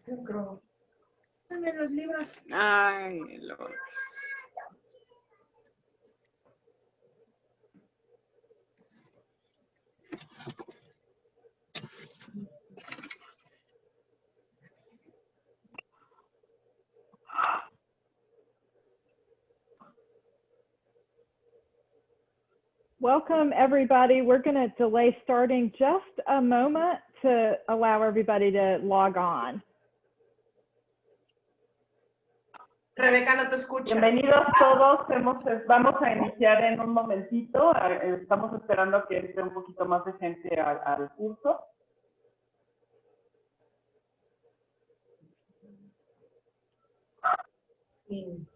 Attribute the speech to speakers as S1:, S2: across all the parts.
S1: Yo creo. También los libros.
S2: Ay, Lord.
S3: Welcome, everybody. We're going to delay starting just a moment to allow everybody to log on.
S1: Rebeca, no te escucho.
S4: Bienvenidos todos. Vamos a iniciar en un momentito. Estamos esperando que entre un poquito más de gente al curso.
S1: Sí.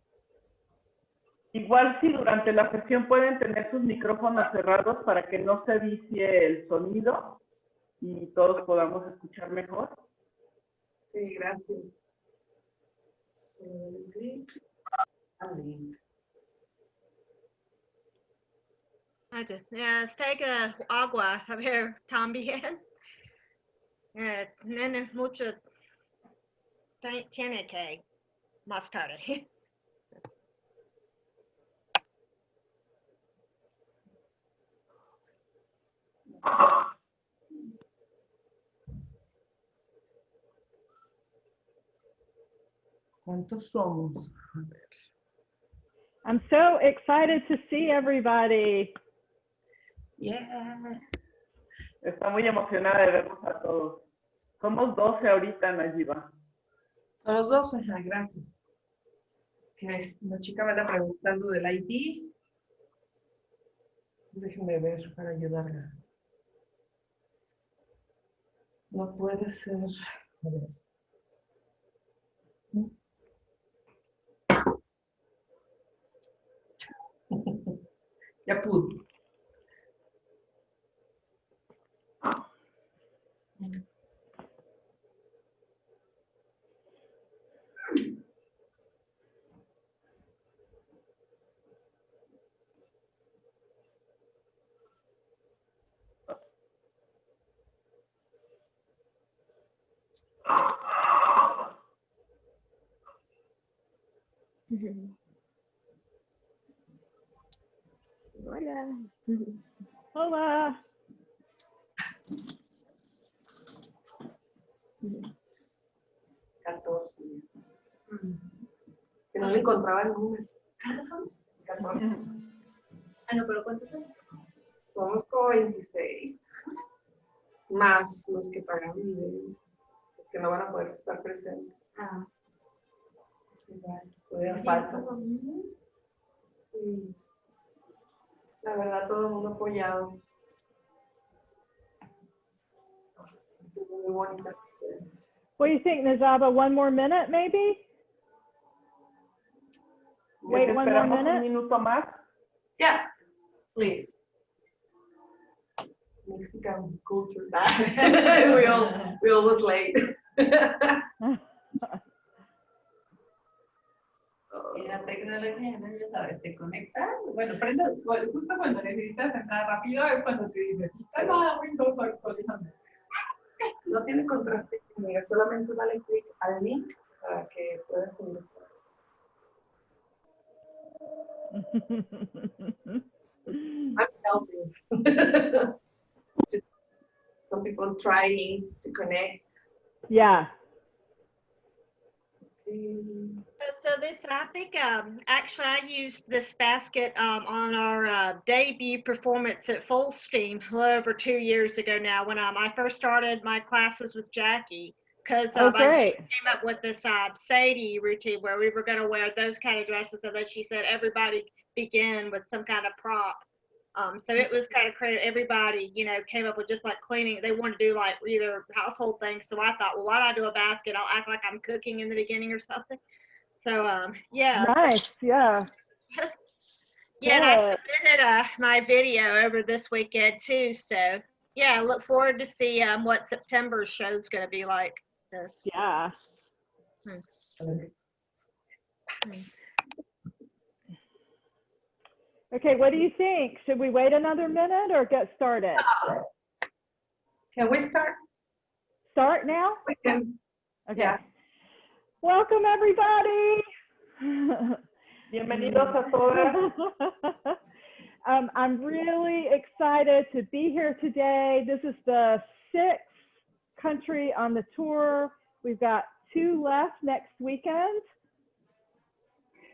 S4: Igual si durante la sesión pueden tener sus micrófonos cerrados para que no se vicie el sonido y todos podamos escuchar mejor.
S1: Sí, gracias.
S5: Stega agua, a ver, también. Nene mucho tiene que más tarde.
S1: ¿Cuántos somos?
S3: I'm so excited to see everybody.
S1: Yeah.
S4: Está muy emocionada de verlos a todos. Somos 12 ahorita, Nayiba.
S1: Somos 12. Gracias. Okay. La chica me está preguntando del ID. Déjenme ver para ayudarla. No puede ser. A ver. Ya pude.
S5: Hola.
S3: Hola.
S1: Que no le encontraba el número. 14.
S5: Ah, no, pero ¿cuántos son?
S1: Somos como 26. Más los que pagan video. Que no van a poder estar presentes.
S5: Ah.
S1: Todavía falta. Sí. La verdad, todo el mundo apoyado. Muy bonita.
S3: What do you think, Najaba? One more minute, maybe? Wait one more
S4: ¿Esperamos un
S3: minute?
S4: minuto más?
S1: Yeah, please. Mexican culture. we all look late.
S6: Y la tecnología, ¿no? Ya sabes, te conectas, bueno, prendes, justo cuando necesitas entrar rápido es cuando te dices, no, Windows actualizando.
S1: No tiene contraste, amiga, solamente dale clic al link para que puedas ingresar. I'm helping. Some people trying to connect.
S3: Yeah.
S5: So this, I think, actually I used this basket on our debut performance at Full Steam a little over 2 years ago now when I first started my classes with Jackie. Because
S3: Oh,
S5: I
S3: great.
S5: came up with this Sadie routine where we were going to wear those kind of dresses, and then she said everybody begin with some kind of prop. So it was kind of crazy. Everybody, you know, came up with just like cleaning. They wanted to do like either household things. So I thought, well, why don't I do a basket? I'll act like I'm cooking in the beginning or something. So yeah.
S3: Nice. Yeah.
S5: Yeah, and I submitted my video over this weekend too. So yeah, I look forward to see what September's show is going to be like.
S3: Yeah. Okay, what do you think? Should we wait another minute or get started?
S1: Can we start?
S3: Start now?
S1: We can.
S3: Okay.
S1: Yeah.
S3: Welcome, everybody.
S4: Bienvenidos a todas.
S3: I'm really excited to be here today. This is the 6th country on the tour. We've got 2 left next weekend.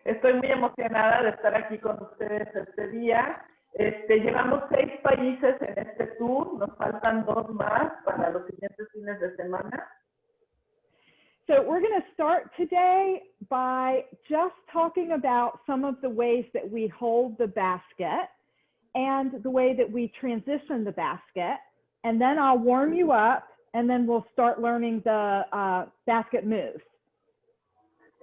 S4: Estoy muy emocionada de estar aquí con ustedes este día. Llevamos 6 países en este tour, nos faltan 2 más para los siguientes fines de semana.
S3: So we're going to start today by just talking about some of the ways that we hold the basket and the way that we transition the basket. And then I'll warm you up, and then we'll start learning the basket moves.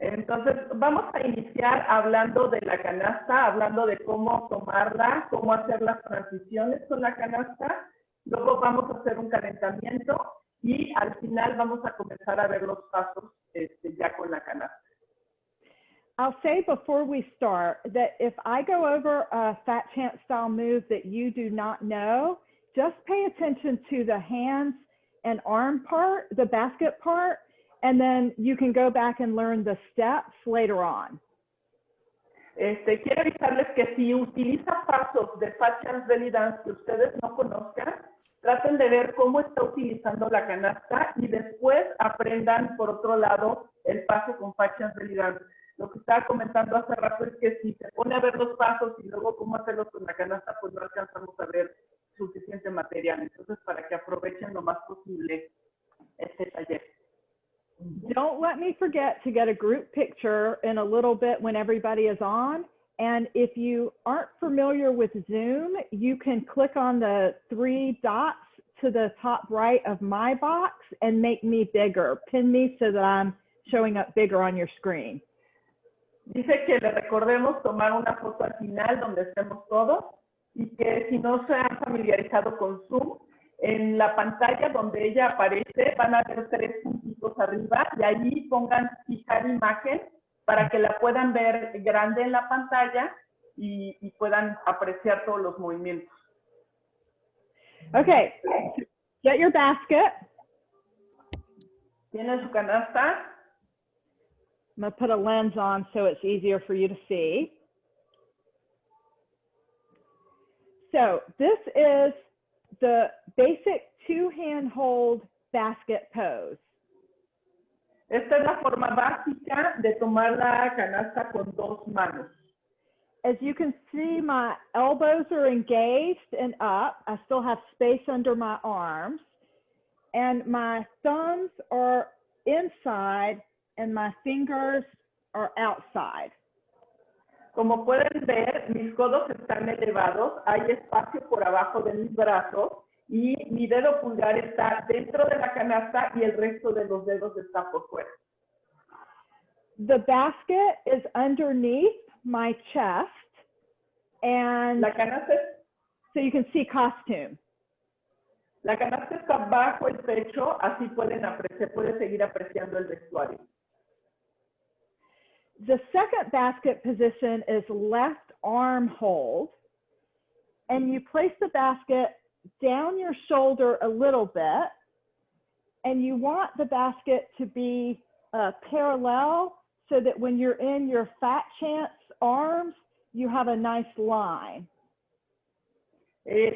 S4: Entonces, vamos a iniciar hablando de la canasta, hablando de cómo tomarla, cómo hacer las transiciones con la canasta. Luego vamos a hacer un calentamiento y al final vamos a comenzar a ver los pasos ya con la canasta.
S3: I'll say before we start that if I go over a fat chant style move that you do not know, just pay attention to the hands and arm part, the basket part, and then you can go back and learn the steps later on.
S4: Quiero avisarles que si utiliza pasos de Fat Chance Belly Dance que ustedes no conozcan, traten de ver cómo está utilizando la canasta y después aprendan por otro lado el paso con Fat Chance Belly Dance. Lo que estaba comentando hace rato es que si se pone a ver los pasos y luego cómo hacerlos con la canasta, pues no alcanzamos a ver suficiente material. Entonces, para que aprovechen lo más posible este taller.
S3: Don't let me forget to get a group picture in a little bit when everybody is on. And if you aren't familiar with Zoom, you can click on the 3 dots to the top right of my box and make me bigger. Pin me so that I'm showing up bigger on your screen.
S4: Dice que le recordemos tomar una foto al final donde estemos todos y que si no se han familiarizado con Zoom, en la pantalla donde ella aparece van a ver 3 puntitos arriba y allí pongan fijar imagen para que la puedan ver grande en la pantalla y puedan apreciar todos los movimientos.
S3: Okay, get your basket.
S4: ¿Tienen su canasta?
S3: I'm going to put a lens on so it's easier for you to see. So this is the basic 2-hand hold basket pose.
S4: Esta es la forma básica de tomar la canasta con 2 manos.
S3: As you can see, my elbows are engaged and up. I still have space under my arms. And my thumbs are inside and my fingers are outside.
S4: Como pueden ver, mis codos están elevados, hay espacio por abajo de mis brazos y mi dedo pulgar está dentro de la canasta y el resto de los dedos está por fuera.
S3: The basket is underneath my chest, and
S4: La canasta,
S3: so you can see costume.
S4: la canasta está bajo el pecho, así se puede seguir apreciando el vestuario.
S3: The second basket position is left arm hold, and you place the basket down your shoulder a little bit, and you want the basket to be parallel so that when you're in your fat chance arms, you have a nice line.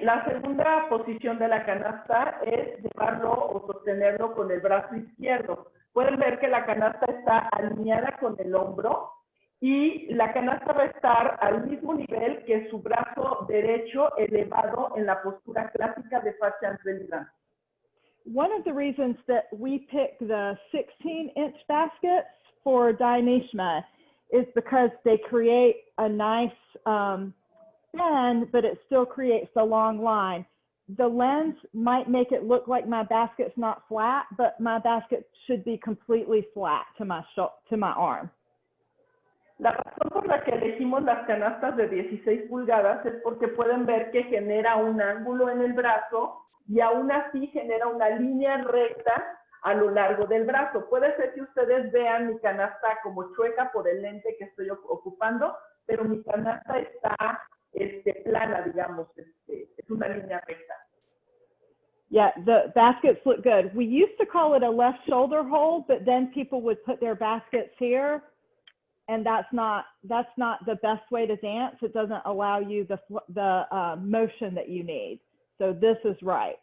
S4: La segunda posición de la canasta es llevarlo o sostenerlo con el brazo izquierdo. Pueden ver que la canasta está alineada con el hombro y la canasta va a estar al mismo nivel que su brazo derecho elevado en la postura clásica de Fat Chance Belly Dance.
S3: One of the reasons that we pick the 16-inch baskets for Dainishma is because they create a nice bend, but it still creates a long line. The lens might make it look like my basket's not flat, but my basket should be completely flat to my arm.
S4: La razón por la que elegimos las canastas de 16 pulgadas es porque pueden ver que genera un ángulo en el brazo y aún así genera una línea recta a lo largo del brazo. Puede ser que ustedes vean mi canasta como chueca por el lente que estoy ocupando, pero mi canasta está plana, digamos, es una línea recta.
S3: Yeah, the baskets look good. We used to call it a left shoulder hold, but then people would put their baskets here, and that's not the best way to dance. It doesn't allow you the motion that you need. So this is right.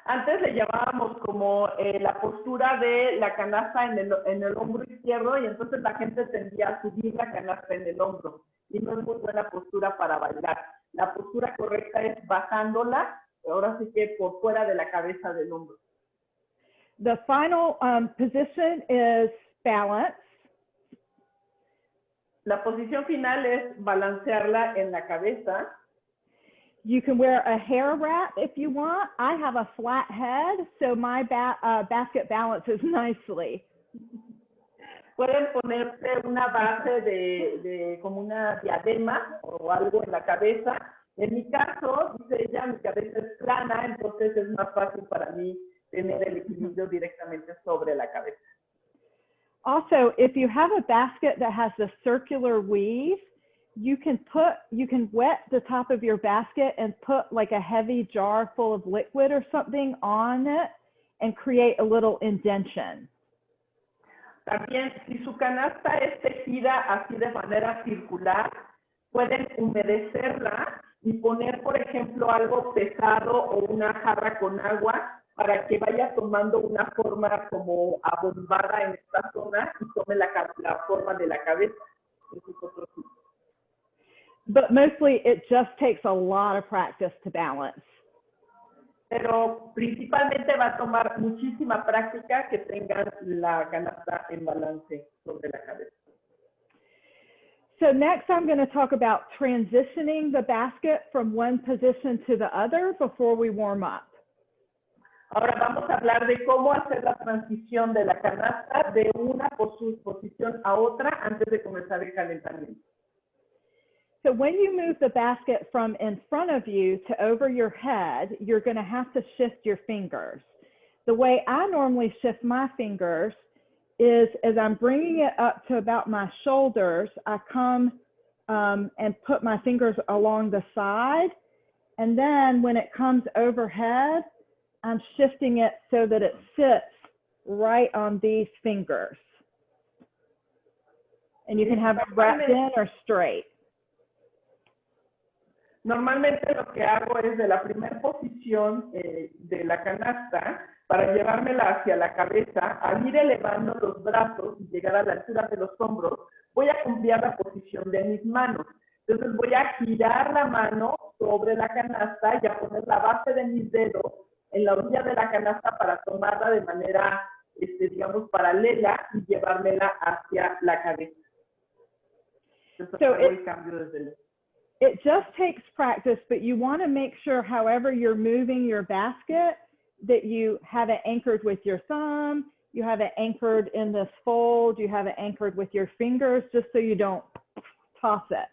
S4: Antes le llamábamos como la postura de la canasta en el hombro izquierdo, y entonces la gente tendía a subir la canasta en el hombro. Y no es muy buena postura para bailar. La postura correcta es bajándola, ahora sí que por fuera de la cabeza del hombro.
S3: The final position is balance.
S4: La posición final es balancearla en la cabeza.
S3: You can wear a hair wrap if you want. I have a flat head, so my basket balances nicely.
S4: Pueden ponerse una base de como una diadema o algo en la cabeza. En mi caso, dice ella, mi cabeza es plana, entonces es más fácil para mí tener el equilibrio directamente sobre la cabeza.
S3: Also, if you have a basket that has a circular weave, you can wet the top of your basket and put like a heavy jar full of liquid or something on it and create a little indentation.
S4: También, si su canasta es tejida así de manera circular, pueden humedecerla y poner, por ejemplo, algo pesado o una jarra con agua para que vaya tomando una forma como abombada en esta zona y tome la forma de la cabeza. Eso es otro tipo.
S3: But mostly it just takes a lot of practice to balance.
S4: Pero principalmente va a tomar muchísima práctica que tengan la canasta en balance sobre la cabeza.
S3: So next I'm going to talk about transitioning the basket from one position to the other before we warm up.
S4: Ahora vamos a hablar de cómo hacer la transición de la canasta de una posición a otra antes de comenzar el calentamiento.
S3: So when you move the basket from in front of you to over your head, you're going to have to shift your fingers. The way I normally shift my fingers is as I'm bringing it up to about my shoulders, I come and put my fingers along the side. And then when it comes overhead, I'm shifting it so that it sits right on these fingers. And you can have it wrapped in or straight.
S4: Normalmente lo que hago es de la primera posición de la canasta, para llevármela hacia la cabeza, al ir elevando los brazos y llegar a la altura de los hombros, voy a cambiar la posición de mis manos. Entonces voy a girar la mano sobre la canasta y a poner la base de mis dedos en la orilla de la canasta para tomarla de manera, digamos, paralela y llevármela hacia la cabeza. Entonces,
S3: it just takes practice, but you want to make sure however you're moving your basket that you have it anchored with your thumb, you have it anchored in this fold, you have it anchored with your fingers, just so you don't toss it.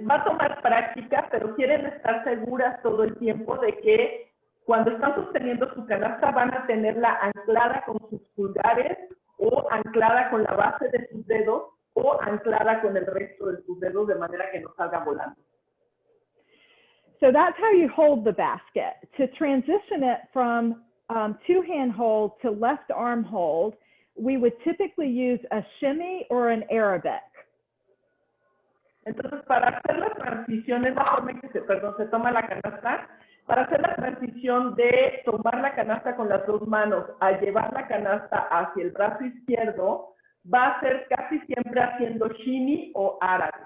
S4: Va a tomar práctica, pero quieren estar seguras todo el tiempo de que cuando están sosteniendo su canasta van a tenerla anclada con sus pulgares o anclada con la base de sus dedos o anclada con el resto de sus dedos de manera que no salga volando.
S3: So that's how you hold the basket. To transition it from two-hand hold to left arm hold, we would typically use a shimmy or an Arabic.
S4: Entonces, para hacer la transición, es la forma en que se toma la canasta. Para hacer la transición de tomar la canasta con las dos manos a llevar la canasta hacia el brazo izquierdo, va a ser casi siempre haciendo shimmy o árabe.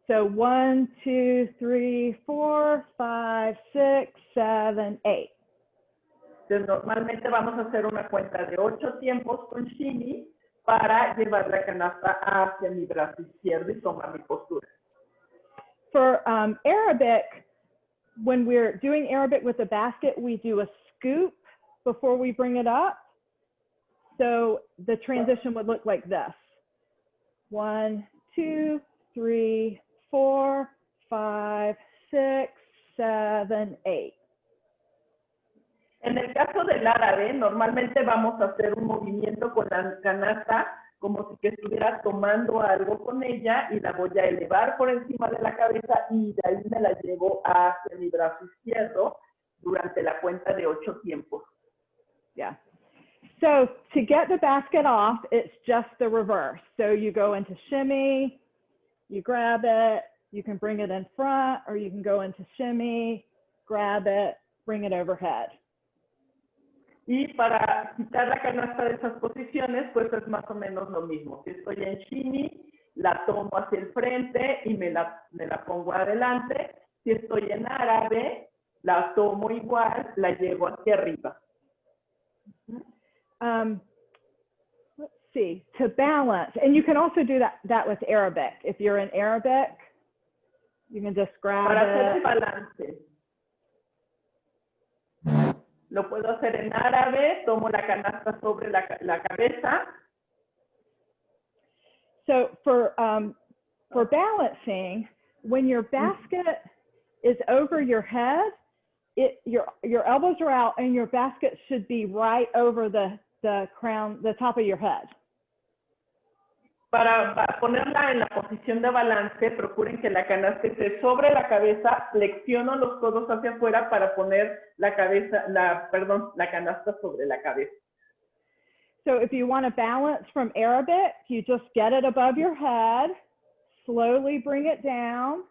S3: So 1, 2, 3, 4, 5, 6, 7, 8.
S4: Entonces, normalmente vamos a hacer una cuenta de 8 tiempos con shimmy para llevar la canasta hacia mi brazo izquierdo y tomar mi postura.
S3: For Arabic, when we're doing Arabic with the basket, we do a scoop before we bring it up. So the transition would look like this. 1, 2, 3, 4, 5, 6, 7, 8. En
S4: el caso del árabe, normalmente vamos a hacer un movimiento con la canasta como si que estuviera tomando algo con ella y la voy a elevar por encima de la cabeza y de ahí me la llevo hacia mi brazo izquierdo durante la cuenta de 8 tiempos.
S3: Yeah. So to get the basket off, it's just the reverse. So you go into shimmy, you grab it, you can bring it in front, or you can go into shimmy, grab it, bring it overhead.
S4: Y para quitar la canasta de esas posiciones, pues es más o menos lo mismo. Si estoy en shimmy, la tomo hacia el frente y me la pongo adelante. Si estoy en árabe, la tomo igual, la llevo hacia arriba.
S3: Let's see, to balance, and you can also do that with Arabic. If you're in Arabic, you can just grab
S4: Para hacer el
S3: it.
S4: balance, lo puedo hacer en árabe, tomo la canasta sobre la cabeza.
S3: So for balancing, when your basket is over your head, your elbows are out and your basket should be right over the crown, the top of your head.
S4: Para ponerla en la posición de balance, procuren que la canasta esté sobre la cabeza, flexiono los codos hacia afuera para poner la canasta sobre la cabeza.
S3: So if you want to balance from Arabic, you just get it above your head, slowly bring it down,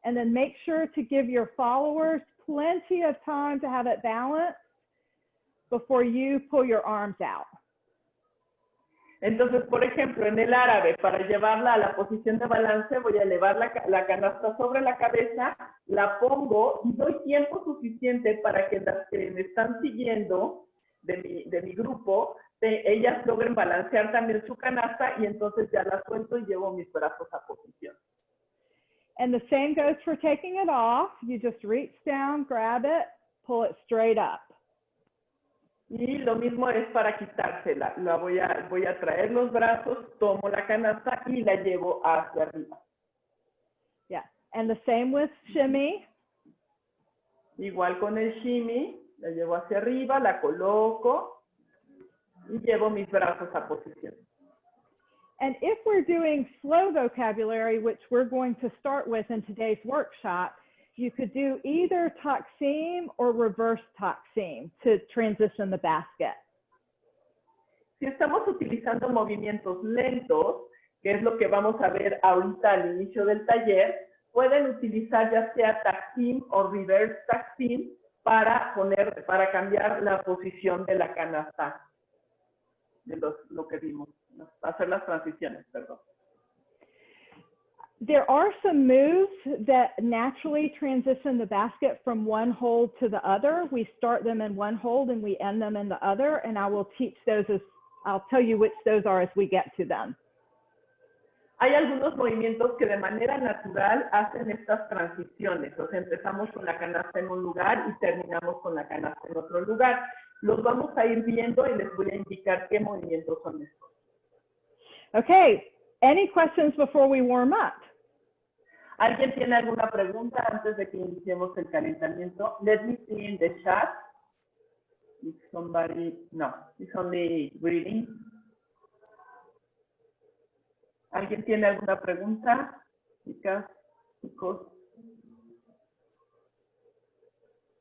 S3: and then make sure to give your followers plenty of time to have it balanced before you pull your arms out.
S4: Entonces, por ejemplo, en el árabe, para llevarla a la posición de balance, voy a elevar la canasta sobre la cabeza, la pongo y doy tiempo suficiente para que las que me están siguiendo de mi grupo, ellas logren balancear también su canasta y entonces ya la suelto y llevo mis brazos a posición.
S3: And the same goes for taking it off. You just reach down, grab it, pull it straight up.
S4: Y lo mismo es para quitársela. Voy a traer los brazos, tomo la canasta y la llevo hacia arriba.
S3: Yeah, and the same with shimmy.
S4: Igual con el shimmy, la llevo hacia arriba, la coloco y llevo mis brazos a posición.
S3: And if we're doing slow vocabulary, which we're going to start with in today's workshop, you could do either taksim or reverse taksim to transition the basket.
S4: Si estamos utilizando movimientos lentos, que es lo que vamos a ver ahorita al inicio del taller, pueden utilizar ya sea taksim o reverse taksim para cambiar la posición de la canasta, de lo que vimos, hacer las transiciones, perdón.
S3: There are some moves that naturally transition the basket from one hold to the other. We start them in one hold and we end them in the other, and I will teach those I'll tell you which those are as we get to them.
S4: Hay algunos movimientos que de manera natural hacen estas transiciones. O sea, empezamos con la canasta en un lugar y terminamos con la canasta en otro lugar. Los vamos a ir viendo y les voy a indicar qué movimientos son estos.
S3: Okay, any questions before we warm up?
S4: ¿Alguien tiene alguna pregunta antes de que iniciemos el calentamiento? Let me see in the chat. If somebody, no, it's only reading. ¿Alguien tiene alguna pregunta? Chicas, chicos.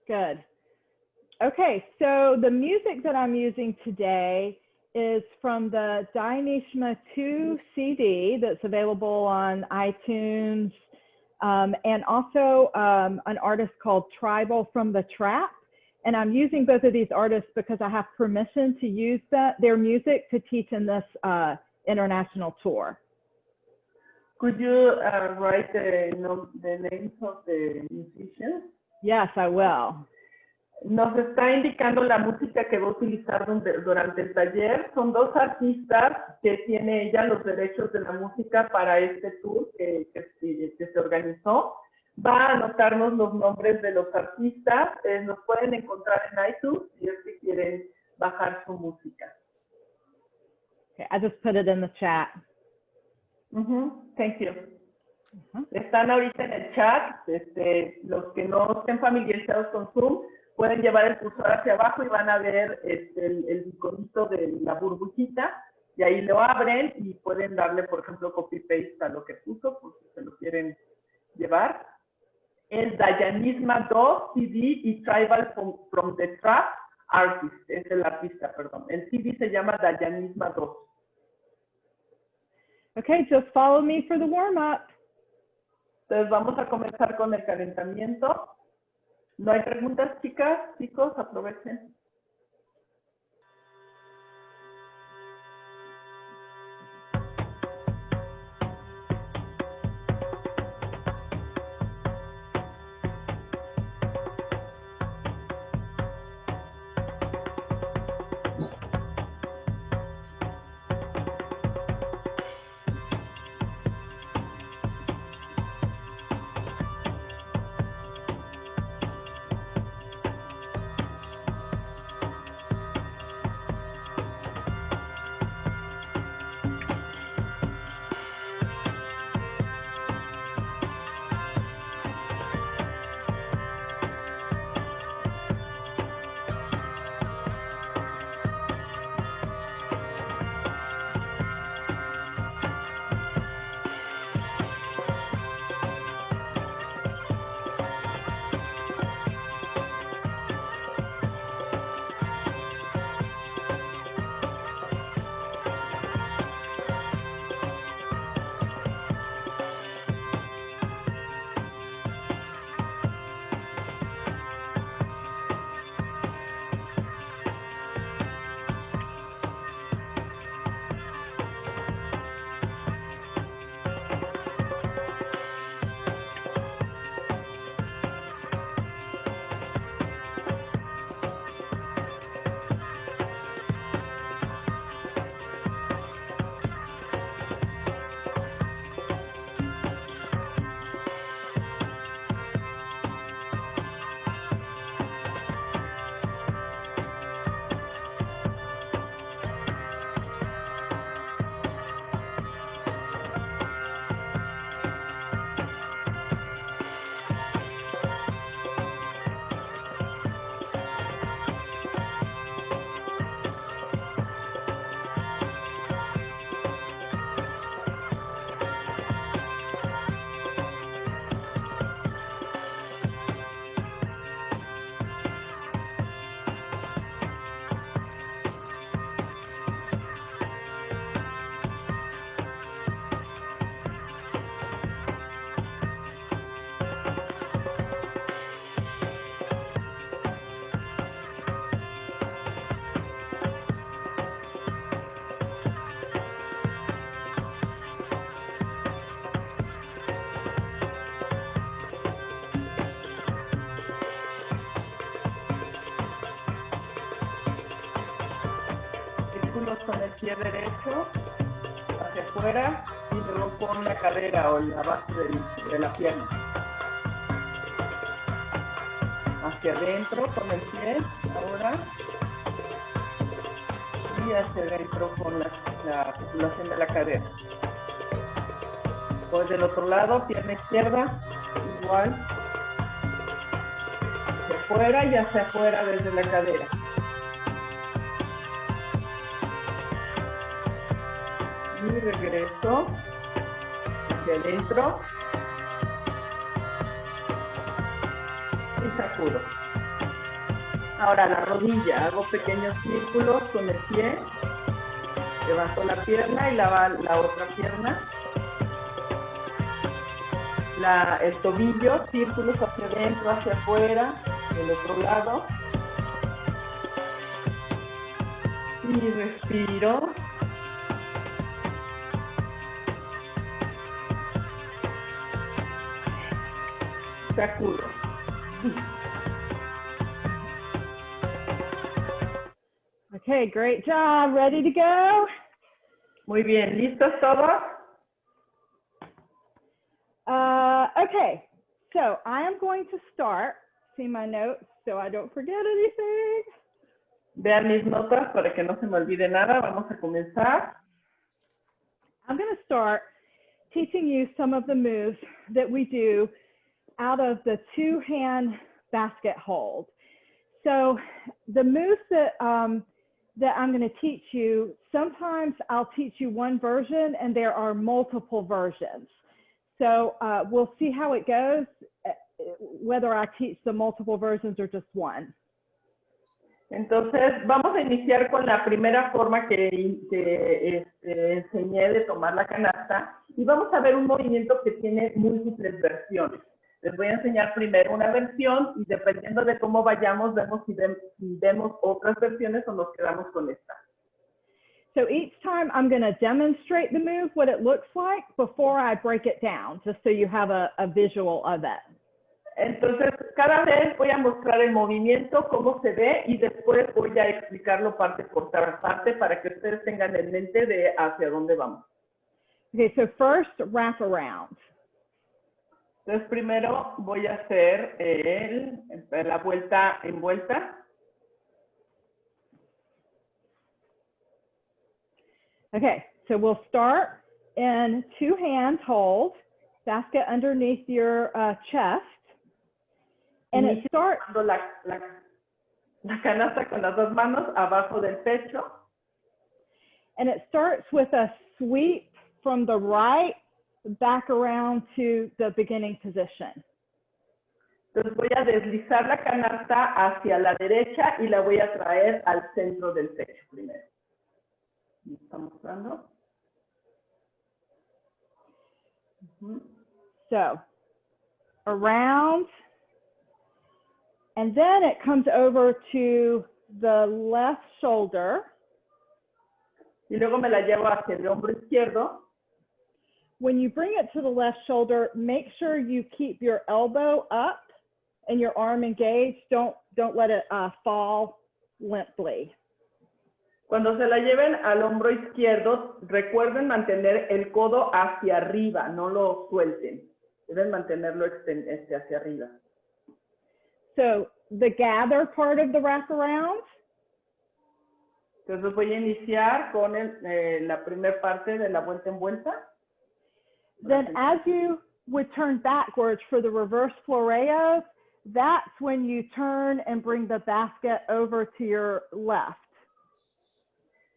S3: Good. Okay, so the music that I'm using today is from the Dainishma 2 CD that's available on iTunes, and also an artist called Tribal from the Trap. And I'm using both of these artists because I have permission to use their music to teach in this international tour.
S4: Could you write the names of the musicians?
S3: Yes, I will.
S4: Nos está indicando la música que va a utilizar durante el taller. Son dos artistas que tiene ella los derechos de la música para este tour que se organizó. Va a anotarnos los nombres de los artistas. Nos pueden encontrar en iTunes si es que quieren bajar su música.
S3: Okay, I just put it in the chat.
S4: Thank you. Están ahorita en el chat. Los que no estén familiarizados con Zoom pueden llevar el cursor hacia abajo y van a ver el iconito de la burbujita. Y ahí lo abren y pueden darle, por ejemplo, copy-paste a lo que puso, por si se lo quieren llevar. El Dayanisma 2 CD y Tribal from the Trap Artist, es el artista, perdón. El CD se llama Dayanisma 2.
S3: Okay, just follow me for the warm-up.
S4: Entonces vamos a comenzar con el calentamiento. ¿No hay preguntas, chicas? Chicos, aprovechen. Con el pie derecho hacia afuera y luego con la cadera o la base de la pierna hacia adentro con el pie ahora y hacia adentro con la articulación de la cadera. Pues del otro lado, pierna izquierda igual hacia afuera y hacia afuera desde la cadera. Y regreso hacia adentro y sacudo. Ahora la rodilla, hago pequeños círculos con el pie, levanto la pierna y la otra pierna, el tobillo, círculos hacia adentro, hacia afuera, del otro lado, y respiro. Sacudo.
S3: Okay, great job. Ready to go?
S4: Muy bien, ¿listos todos?
S3: Okay, so I am going to start. See my notes so I don't forget anything.
S4: Vean mis notas para que no se me olvide nada. Vamos a comenzar.
S3: I'm going to start teaching you some of the moves that we do out of the two-hand basket hold. So the moves that that I'm going to teach you, sometimes I'll teach you one version and there are multiple versions. So we'll see how it goes, whether I teach the multiple versions or just one.
S4: Entonces, vamos a iniciar con la primera forma que enseñé de tomar la canasta y vamos a ver un movimiento que tiene múltiples versiones. Les voy a enseñar primero una versión y dependiendo de cómo vayamos, vemos si vemos otras versiones o nos quedamos con esta.
S3: So each time I'm going to demonstrate the move, what it looks like, before I break it down, just so you have a visual of it.
S4: Entonces, cada vez voy a mostrar el movimiento, cómo se ve, y después voy a explicarlo parte por parte para que ustedes tengan en mente de hacia dónde vamos.
S3: Okay, so first, wrap around.
S4: Entonces, primero voy a hacer la vuelta en vuelta.
S3: Okay, so we'll start in two hands hold, basket underneath your chest. And it starts
S4: la canasta con las dos manos abajo del pecho.
S3: And it starts with a sweep from the right back around to the beginning position.
S4: Entonces voy a deslizar la canasta hacia la derecha y la voy a traer al centro del pecho primero. ¿Me está mostrando?
S3: So, around. And then it comes over to the left shoulder.
S4: Y luego me la llevo hacia el hombro izquierdo.
S3: When you bring it to the left shoulder, make sure you keep your elbow up and your arm engaged. Don't let it fall limply.
S4: Cuando se la lleven al hombro izquierdo, recuerden mantener el codo hacia arriba, no lo suelten. Deben mantenerlo hacia arriba.
S3: So the gather part of the wraparound.
S4: Entonces voy a iniciar con la primera parte de la vuelta en vuelta.
S3: Then as you would turn backwards for the reverse floreos, that's when you turn and bring the basket over to your left.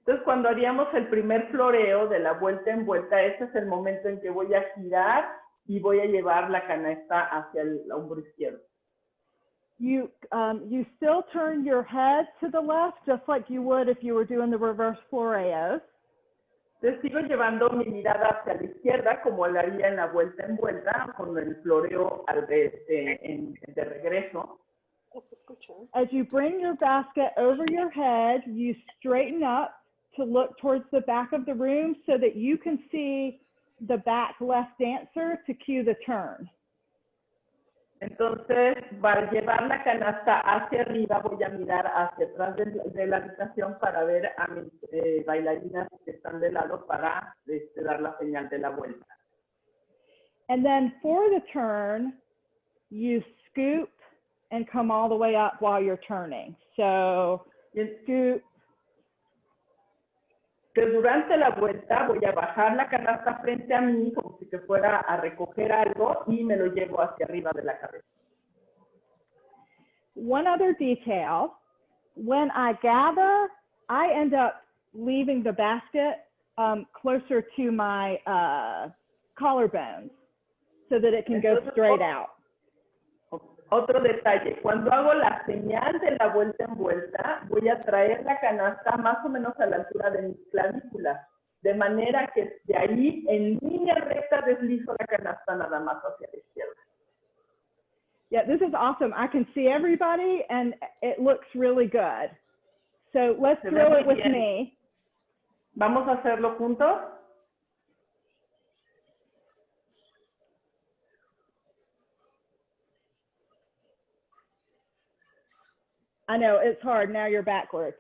S4: Entonces cuando haríamos el primer floreo de la vuelta en vuelta, ese es el momento en que voy a girar y voy a llevar la canasta hacia el hombro izquierdo.
S3: You still turn your head to the left, just like you would if you were doing the reverse floreos.
S4: Entonces sigo llevando mi mirada hacia la izquierda, como lo haría en la vuelta en vuelta, con el floreo de regreso.
S3: As you bring your basket over your head, you straighten up to look towards the back of the room so that you can see the back left dancer to cue the turn.
S4: Entonces, para llevar la canasta hacia arriba, voy a mirar hacia atrás de la habitación para ver a mis bailarinas que están de lado para dar la señal de la vuelta.
S3: And then for the turn, you scoop and come all the way up while you're turning. So, scoop.
S4: Que durante la vuelta voy a bajar la canasta frente a mí como si que fuera a recoger algo y me lo llevo hacia arriba de la cabeza.
S3: One other detail, when I gather, I end up leaving the basket closer to my collarbones so that it can go straight out.
S4: Otro detalle, cuando hago la señal de la vuelta en vuelta, voy a traer la canasta más o menos a la altura de mis clavículas, de manera que de ahí en línea recta deslizo la canasta nada más hacia la izquierda.
S3: Yeah, this is awesome. I can see everybody and it looks really good. So let's throw it with me.
S4: ¿Vamos a hacerlo juntos?
S3: I know, it's hard. Now you're backwards.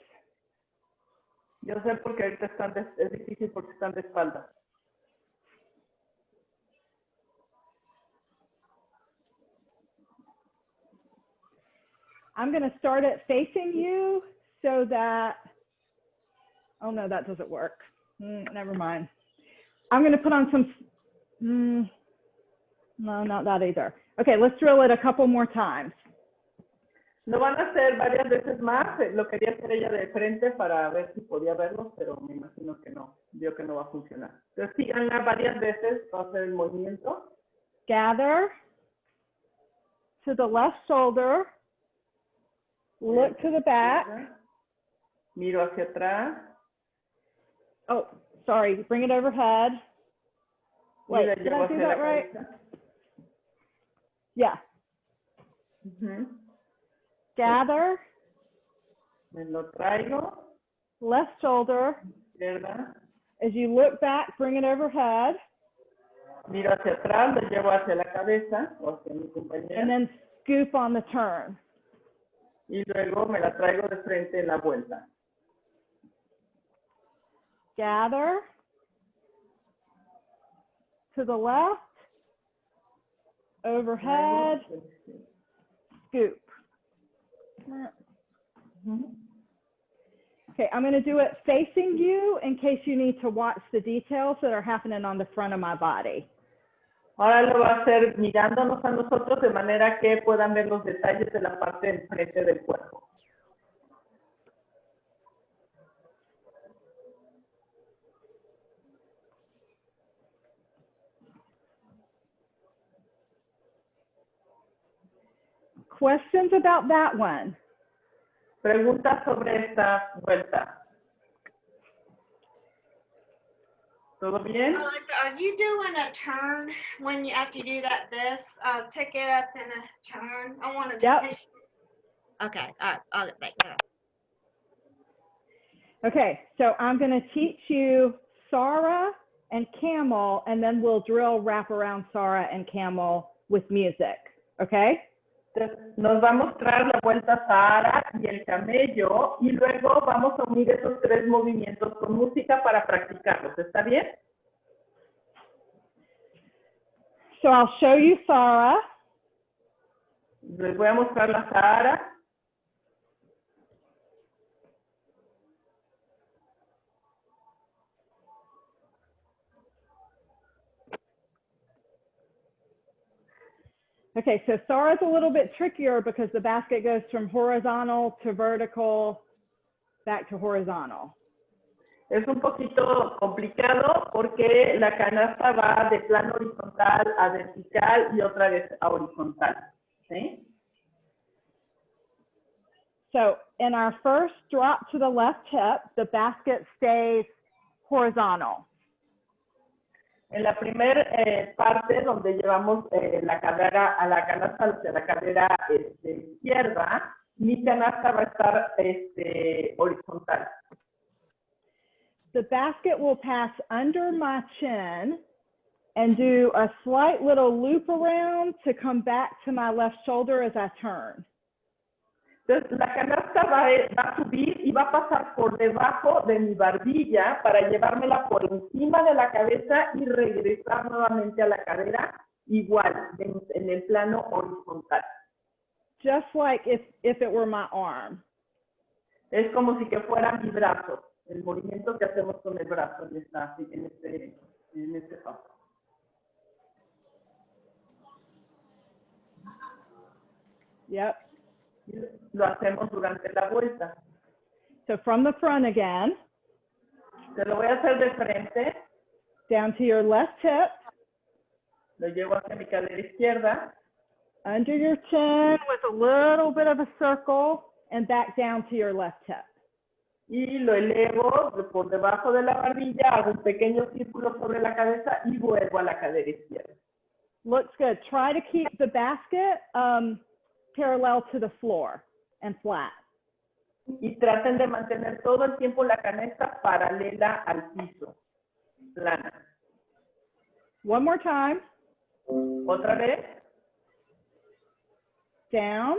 S4: Yo sé porque ahorita es difícil porque están de espalda.
S3: I'm going to start it facing you so that, oh no, that doesn't work. Never mind. I'm going to put on some, no, not that either. Okay, let's drill it a couple more times.
S4: Lo van a hacer varias veces más. Lo quería hacer ella de frente para ver si podía verlos, pero me imagino que no. Veo que no va a funcionar. Entonces síganla varias veces para hacer el movimiento.
S3: Gather to the left shoulder. Look to the back.
S4: Miro hacia atrás.
S3: Oh, sorry. Bring it overhead.
S4: Y
S3: Wait,
S4: la
S3: did
S4: llevo
S3: I do
S4: hacia la
S3: that right?
S4: cabeza.
S3: Yeah.
S4: Ujú.
S3: Gather,
S4: Me lo traigo.
S3: left shoulder.
S4: Izquierda.
S3: As you look back, bring it overhead.
S4: Miro hacia atrás, lo llevo hacia la cabeza o hacia mi compañera.
S3: And then scoop on the turn.
S4: Y luego me la traigo de frente en la vuelta.
S3: Gather to the left, overhead, scoop. Okay, I'm going to do it facing you in case you need to watch the details that are happening on the front of my body.
S4: Ahora lo va a hacer mirándonos a nosotros de manera que puedan ver los detalles de la parte de enfrente del cuerpo.
S3: Questions about that one?
S4: Preguntas sobre esta vuelta. ¿Todo bien?
S5: Melissa, are you doing a turn when you after you do that take it up and a turn? I want to
S3: Yep.
S5: Okay, all right, I'll get back there.
S3: Okay, so I'm going to teach you Sarah and Camel, and then we'll drill wrap around Sarah and Camel with music. Okay?
S4: Entonces, nos va a mostrar la vuelta Sahara y el camello y luego vamos a unir esos tres movimientos con música para practicarlos. ¿Está bien?
S3: So I'll show you Sarah.
S4: Les voy a mostrar la Sahara.
S3: Okay, so Sarah's a little bit trickier because the basket goes from horizontal to vertical, back to horizontal.
S4: Es un poquito complicado porque la canasta va de plano horizontal a vertical y otra vez a horizontal. ¿Sí?
S3: So in our first drop to the left hip, the basket stays horizontal.
S4: En la primera parte donde llevamos la cadera a la canasta hacia la cadera izquierda, mi canasta va a estar horizontal.
S3: The basket will pass under my chin and do a slight little loop around to come back to my left shoulder as I turn.
S4: Entonces, la canasta va a subir y va a pasar por debajo de mi barbilla para llevármela por encima de la cabeza y regresar nuevamente a la cadera, igual, en el plano horizontal.
S3: Just like if it were my arm.
S4: Es como si que fuera mi brazo, el movimiento que hacemos con el brazo en este paso.
S3: Yep.
S4: Lo hacemos durante la vuelta.
S3: So from the front again.
S4: Te lo voy a hacer de frente.
S3: Down to your left hip.
S4: Lo llevo hacia mi cadera izquierda.
S3: Under your chin with a little bit of a circle and back down to your left hip.
S4: Y lo elevo por debajo de la barbilla, hago un pequeño círculo sobre la cabeza y vuelvo a la cadera izquierda.
S3: Looks good. Try to keep the basket parallel to the floor and flat.
S4: Y traten de mantener todo el tiempo la canasta paralela al piso, plana.
S3: One more time.
S4: Otra vez.
S3: Down.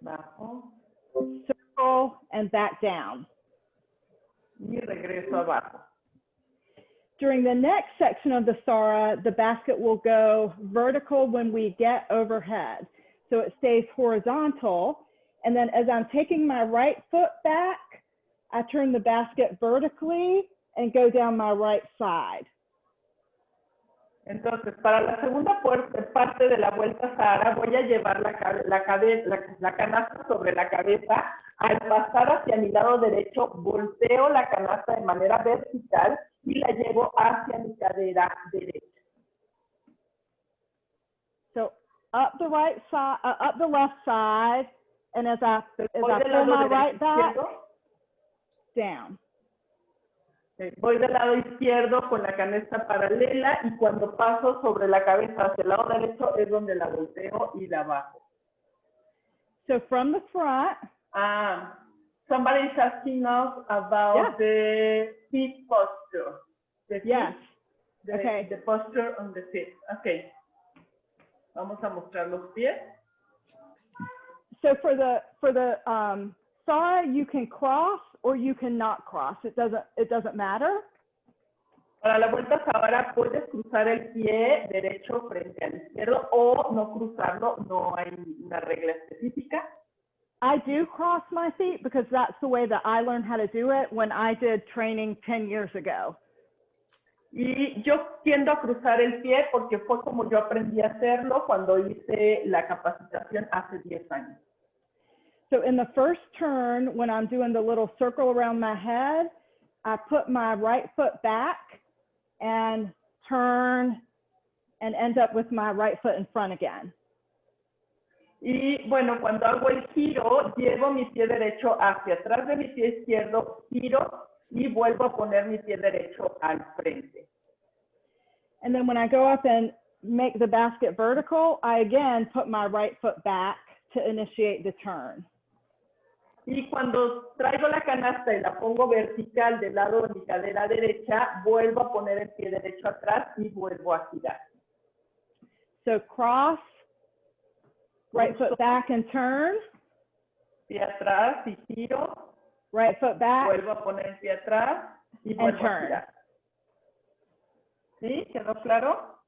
S4: Bajo.
S3: Circle and back down.
S4: Y regreso abajo.
S3: During the next section of the Sara, the basket will go vertical when we get overhead. So it stays horizontal. And then as I'm taking my right foot back, I turn the basket vertically and go down my right side.
S4: Entonces, para la segunda parte de la vuelta Sahara, voy a llevar la canasta sobre la cabeza. Al pasar hacia mi lado derecho, volteo la canasta de manera vertical y la llevo hacia mi cadera derecha.
S3: So up the right side, up the left side, and as I
S4: Voy del
S3: pull
S4: lado
S3: my
S4: derecho
S3: right back,
S4: izquierdo.
S3: down.
S4: Voy del lado izquierdo con la canasta paralela y cuando paso sobre la cabeza hacia el lado derecho es donde la volteo y la bajo.
S3: So from the front,
S4: Somebody is asking us about
S3: Yeah.
S4: the feet posture. The feet,
S3: yes.
S4: the, the posture on the feet. Okay. Vamos a mostrar los pies.
S3: So for the Sara, you can cross or you can not cross. It doesn't matter.
S4: Para la vuelta Sahara puedes cruzar el pie derecho frente al izquierdo o no cruzarlo, no hay una regla específica.
S3: I do cross my feet because that's the way that I learned how to do it when I did training 10 years ago.
S4: Y yo tiendo a cruzar el pie porque fue como yo aprendí a hacerlo cuando hice la capacitación hace 10 años.
S3: So in the first turn, when I'm doing the little circle around my head, I put my right foot back and turn and end up with my right foot in front again.
S4: Y bueno, cuando hago el giro, llevo mi pie derecho hacia atrás de mi pie izquierdo, giro y vuelvo a poner mi pie derecho al frente.
S3: And then when I go up and make the basket vertical, I again put my right foot back to initiate the turn.
S4: Y cuando traigo la canasta y la pongo vertical del lado de mi cadera derecha, vuelvo a poner el pie derecho atrás y vuelvo a girar.
S3: So cross, right foot back and turn,
S4: Pie atrás y giro,
S3: right foot back,
S4: vuelvo a poner el pie atrás y vuelvo a
S3: turn.
S4: girar. ¿Sí? ¿Quedó claro?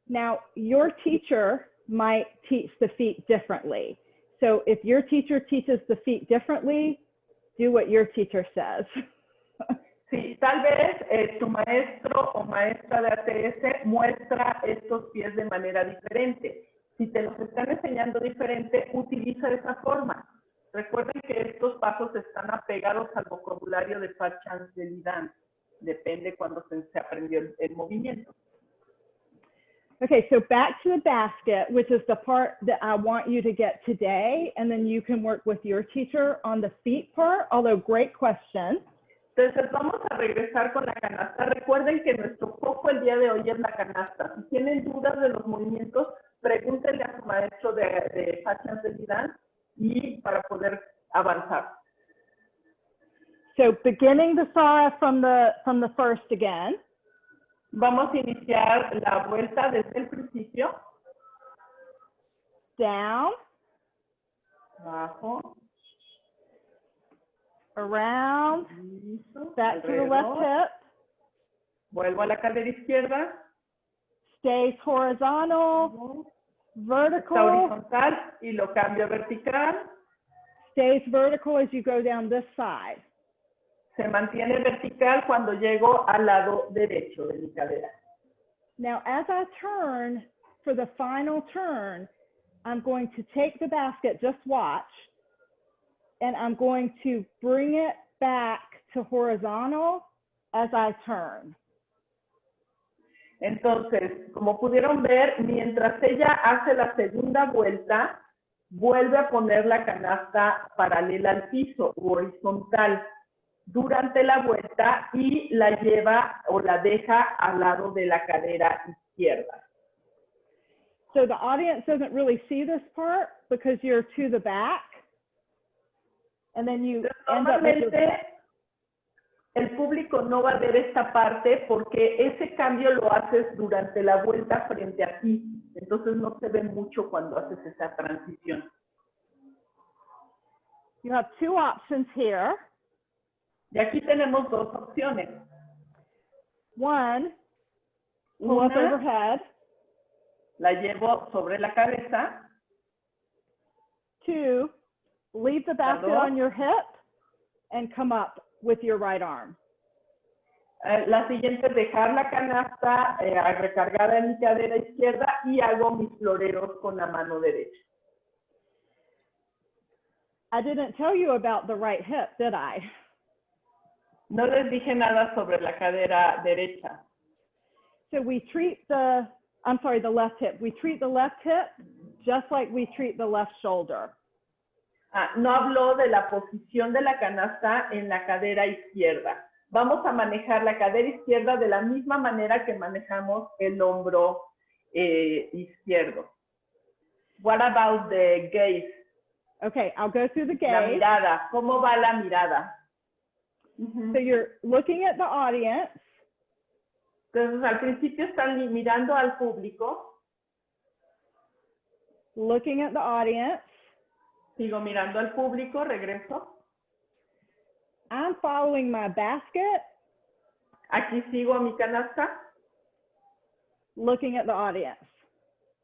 S3: Now, your teacher might teach the feet differently. So if your teacher teaches the feet differently, do what your teacher says.
S4: Sí, tal vez tu maestro o maestra de ATS muestra estos pies de manera diferente. Si te los están enseñando diferente, utiliza esa forma. Recuerden que estos pasos están apegados al vocabulario de Pachans Belly Dance. Depende cuando se aprendió el movimiento.
S3: Okay, so back to the basket, which is the part that I want you to get today, and then you can work with your teacher on the feet part, although great question.
S4: Entonces vamos a regresar con la canasta. Recuerden que nuestro foco el día de hoy es la canasta. Si tienen dudas de los movimientos, pregúntenle a su maestro de Pachans Belly Dance y para poder avanzar.
S3: So beginning the Sara from the first again.
S4: Vamos a iniciar la vuelta desde el principio.
S3: Down,
S4: Abajo.
S3: around,
S4: Listo.
S3: back to the left
S4: Alrededor.
S3: hip,
S4: Vuelvo a la cadera izquierda.
S3: stays horizontal,
S4: Está
S3: vertical,
S4: horizontal y lo cambio a vertical.
S3: stays vertical as you go down this side.
S4: Se mantiene vertical cuando llego al lado derecho de mi cadera.
S3: Now, as I turn for the final turn, I'm going to take the basket, just watch, and I'm going to bring it back to horizontal as I turn.
S4: Entonces, como pudieron ver, mientras ella hace la segunda vuelta, vuelve a poner la canasta paralela al piso, horizontal, durante la vuelta y la lleva o la deja al lado de la cadera izquierda.
S3: So the audience doesn't really see this part because you're to the back. And then you end up with your,
S4: Normalmente, el público no va a ver esta parte porque ese cambio lo haces durante la vuelta frente a ti. Entonces no se ve mucho cuando haces esa transición.
S3: you have two options here.
S4: Y aquí tenemos dos opciones.
S3: One, pull up
S4: Una,
S3: overhead.
S4: la llevo sobre la cabeza.
S3: Two, leave the basket
S4: dos.
S3: on your hip and come up with your right arm.
S4: La siguiente es dejar la canasta recargada en mi cadera izquierda y hago mis floreros con la mano derecha.
S3: I didn't tell you about the right hip, did I?
S4: No les dije nada sobre la cadera derecha.
S3: So we treat the left hip. We treat the left hip just like we treat the left shoulder.
S4: No habló de la posición de la canasta en la cadera izquierda. Vamos a manejar la cadera izquierda de la misma manera que manejamos el hombro izquierdo. What about the gaze?
S3: Okay, I'll go through the
S4: La
S3: gaze.
S4: mirada. ¿Cómo va la mirada?
S3: So you're looking at the audience.
S4: Entonces, al principio están mirando al público.
S3: Looking at the audience.
S4: Sigo mirando al público, regreso.
S3: I'm following my basket,
S4: Aquí sigo a mi canasta
S3: looking at the audience.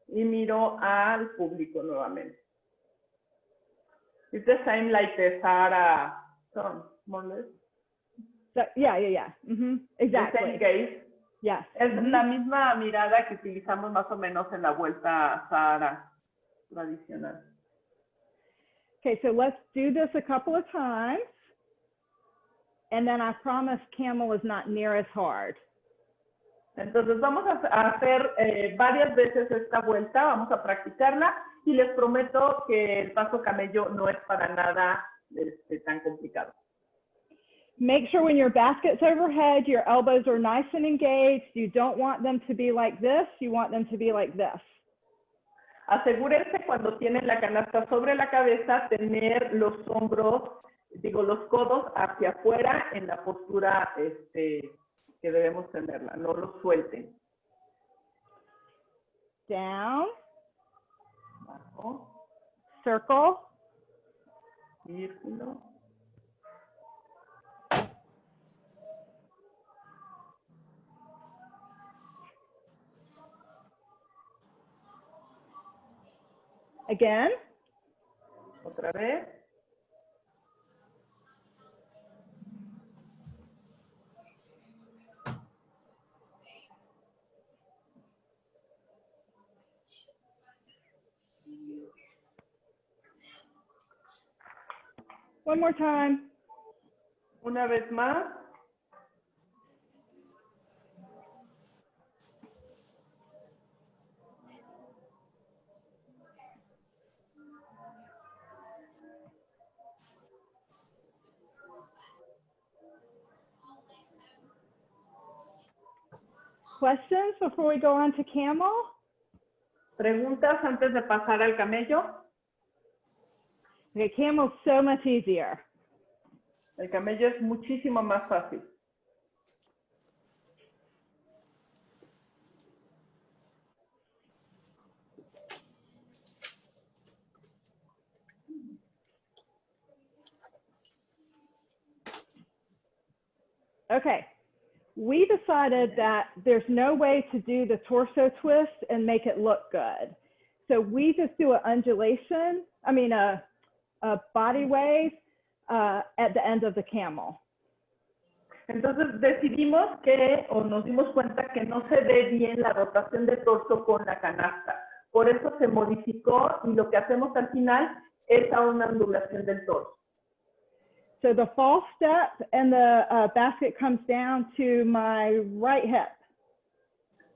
S4: y miro al público nuevamente. It's the same like the Sahara song, more or less.
S3: So, yeah.
S4: The
S3: Exactly.
S4: same gaze.
S3: Yes.
S4: Es la misma mirada que utilizamos más o menos en la vuelta Sahara tradicional.
S3: Okay, so let's do this a couple of times. And then I promise camel is not near as hard.
S4: Entonces vamos a hacer varias veces esta vuelta, vamos a practicarla y les prometo que el paso camello no es para nada tan complicado.
S3: Make sure when your basket's overhead, your elbows are nice and engaged. You don't want them to be like this. You want them to be like this.
S4: Asegúrense cuando tienen la canasta sobre la cabeza, tener los hombros, los codos hacia afuera en la postura que debemos tenerla, no los suelten.
S3: Down,
S4: Bajo,
S3: circle,
S4: círculo.
S3: again,
S4: Otra vez.
S3: one more time.
S4: Una vez más.
S3: Questions before we go on to camel?
S4: ¿Preguntas antes de pasar al camello?
S3: Okay, camel's so much easier.
S4: El camello es muchísimo más fácil.
S3: Okay, we decided that there's no way to do the torso twist and make it look good. So we just do an undulation, a body wave at the end of the camel.
S4: Entonces decidimos nos dimos cuenta que no se ve bien la rotación del torso con la canasta. Por eso se modificó y lo que hacemos al final es a una ondulación del torso.
S3: So the false step and the basket comes down to my right hip.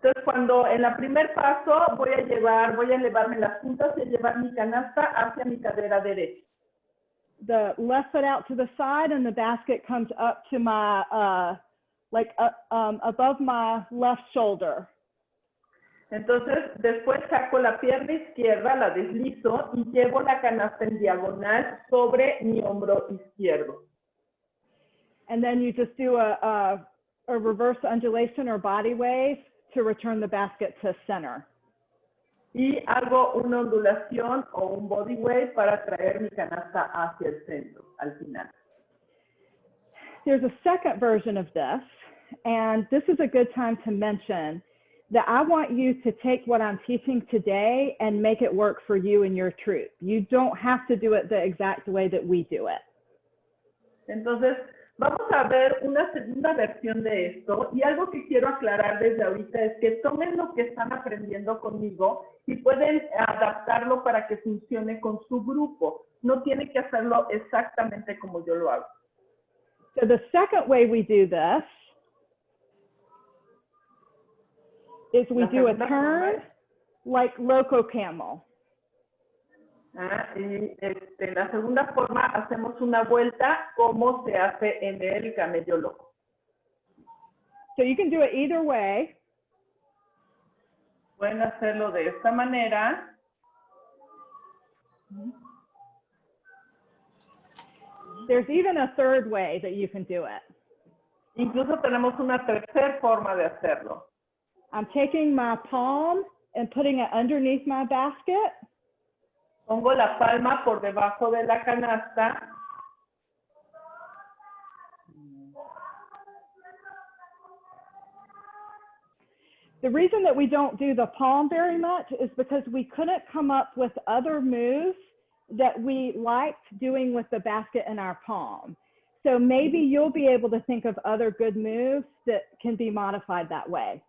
S4: Entonces cuando en el primer paso voy a elevarme las puntas y llevar mi canasta hacia mi cadera derecha.
S3: The left foot out to the side and the basket comes up to my, above my left shoulder.
S4: Entonces, después saco la pierna izquierda, la deslizo y llevo la canasta en diagonal sobre mi hombro izquierdo.
S3: And then you just do a reverse undulation or body wave to return the basket to center.
S4: Y hago una ondulación o un body wave para traer mi canasta hacia el centro, al final.
S3: There's a second version of this, and this is a good time to mention that I want you to take what I'm teaching today and make it work for you and your troop. You don't have to do it the exact way that we do it.
S4: Entonces, Vamos a ver una segunda versión de esto y algo que quiero aclarar desde ahorita es que tomen lo que están aprendiendo conmigo y pueden adaptarlo para que funcione con su grupo. No tienen que hacerlo exactamente como yo lo hago.
S3: So the second way we do this is we
S4: La
S3: do a
S4: segunda
S3: turn like loco camel.
S4: Y la segunda forma hacemos una vuelta como se hace en el camello loco.
S3: So you can do it either way.
S4: Pueden hacerlo de esta manera.
S3: There's even a third way that you can do it.
S4: Incluso tenemos una tercera forma de hacerlo.
S3: I'm taking my palm and putting it underneath my basket.
S4: Pongo la palma por debajo de la canasta.
S3: The reason that we don't do the palm very much is because we couldn't come up with other moves that we liked doing with the basket in our palm. So maybe you'll be able to think of other good moves that can be modified that way.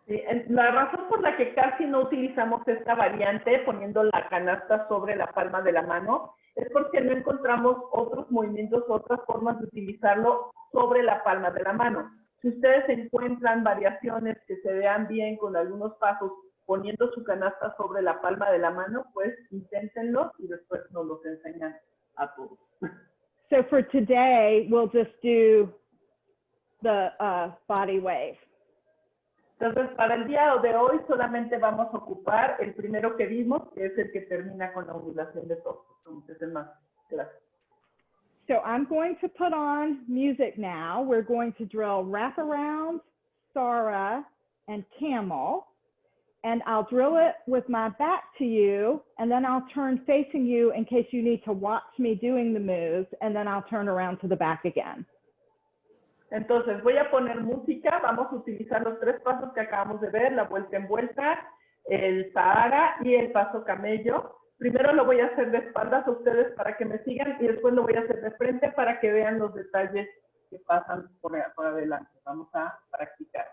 S4: Sí, la razón por la que casi no utilizamos esta variante poniendo la canasta sobre la palma de la mano es porque no encontramos otros movimientos, otras formas de utilizarlo sobre la palma de la mano. Si ustedes encuentran variaciones que se vean bien con algunos pasos poniendo su canasta sobre la palma de la mano, pues inténtenlo y después nos los enseñan a todos.
S3: So for today, we'll just do the body wave.
S4: Entonces, para el día de hoy solamente vamos a ocupar el primero que vimos, que es el que termina con la ondulación de torso. Entonces, es el más clásico.
S3: So I'm going to put on music now. We're going to drill wraparound, Sara, and camel. And I'll drill it with my back to you, and then I'll turn facing you in case you need to watch me doing the moves, and then I'll turn around to the back again.
S4: Entonces, voy a poner música. Vamos a utilizar los tres pasos que acabamos de ver, la vuelta en vuelta, el Sahara y el paso camello. Primero lo voy a hacer de espaldas a ustedes para que me sigan y después lo voy a hacer de frente para que vean los detalles que pasan por adelante. Vamos a practicar.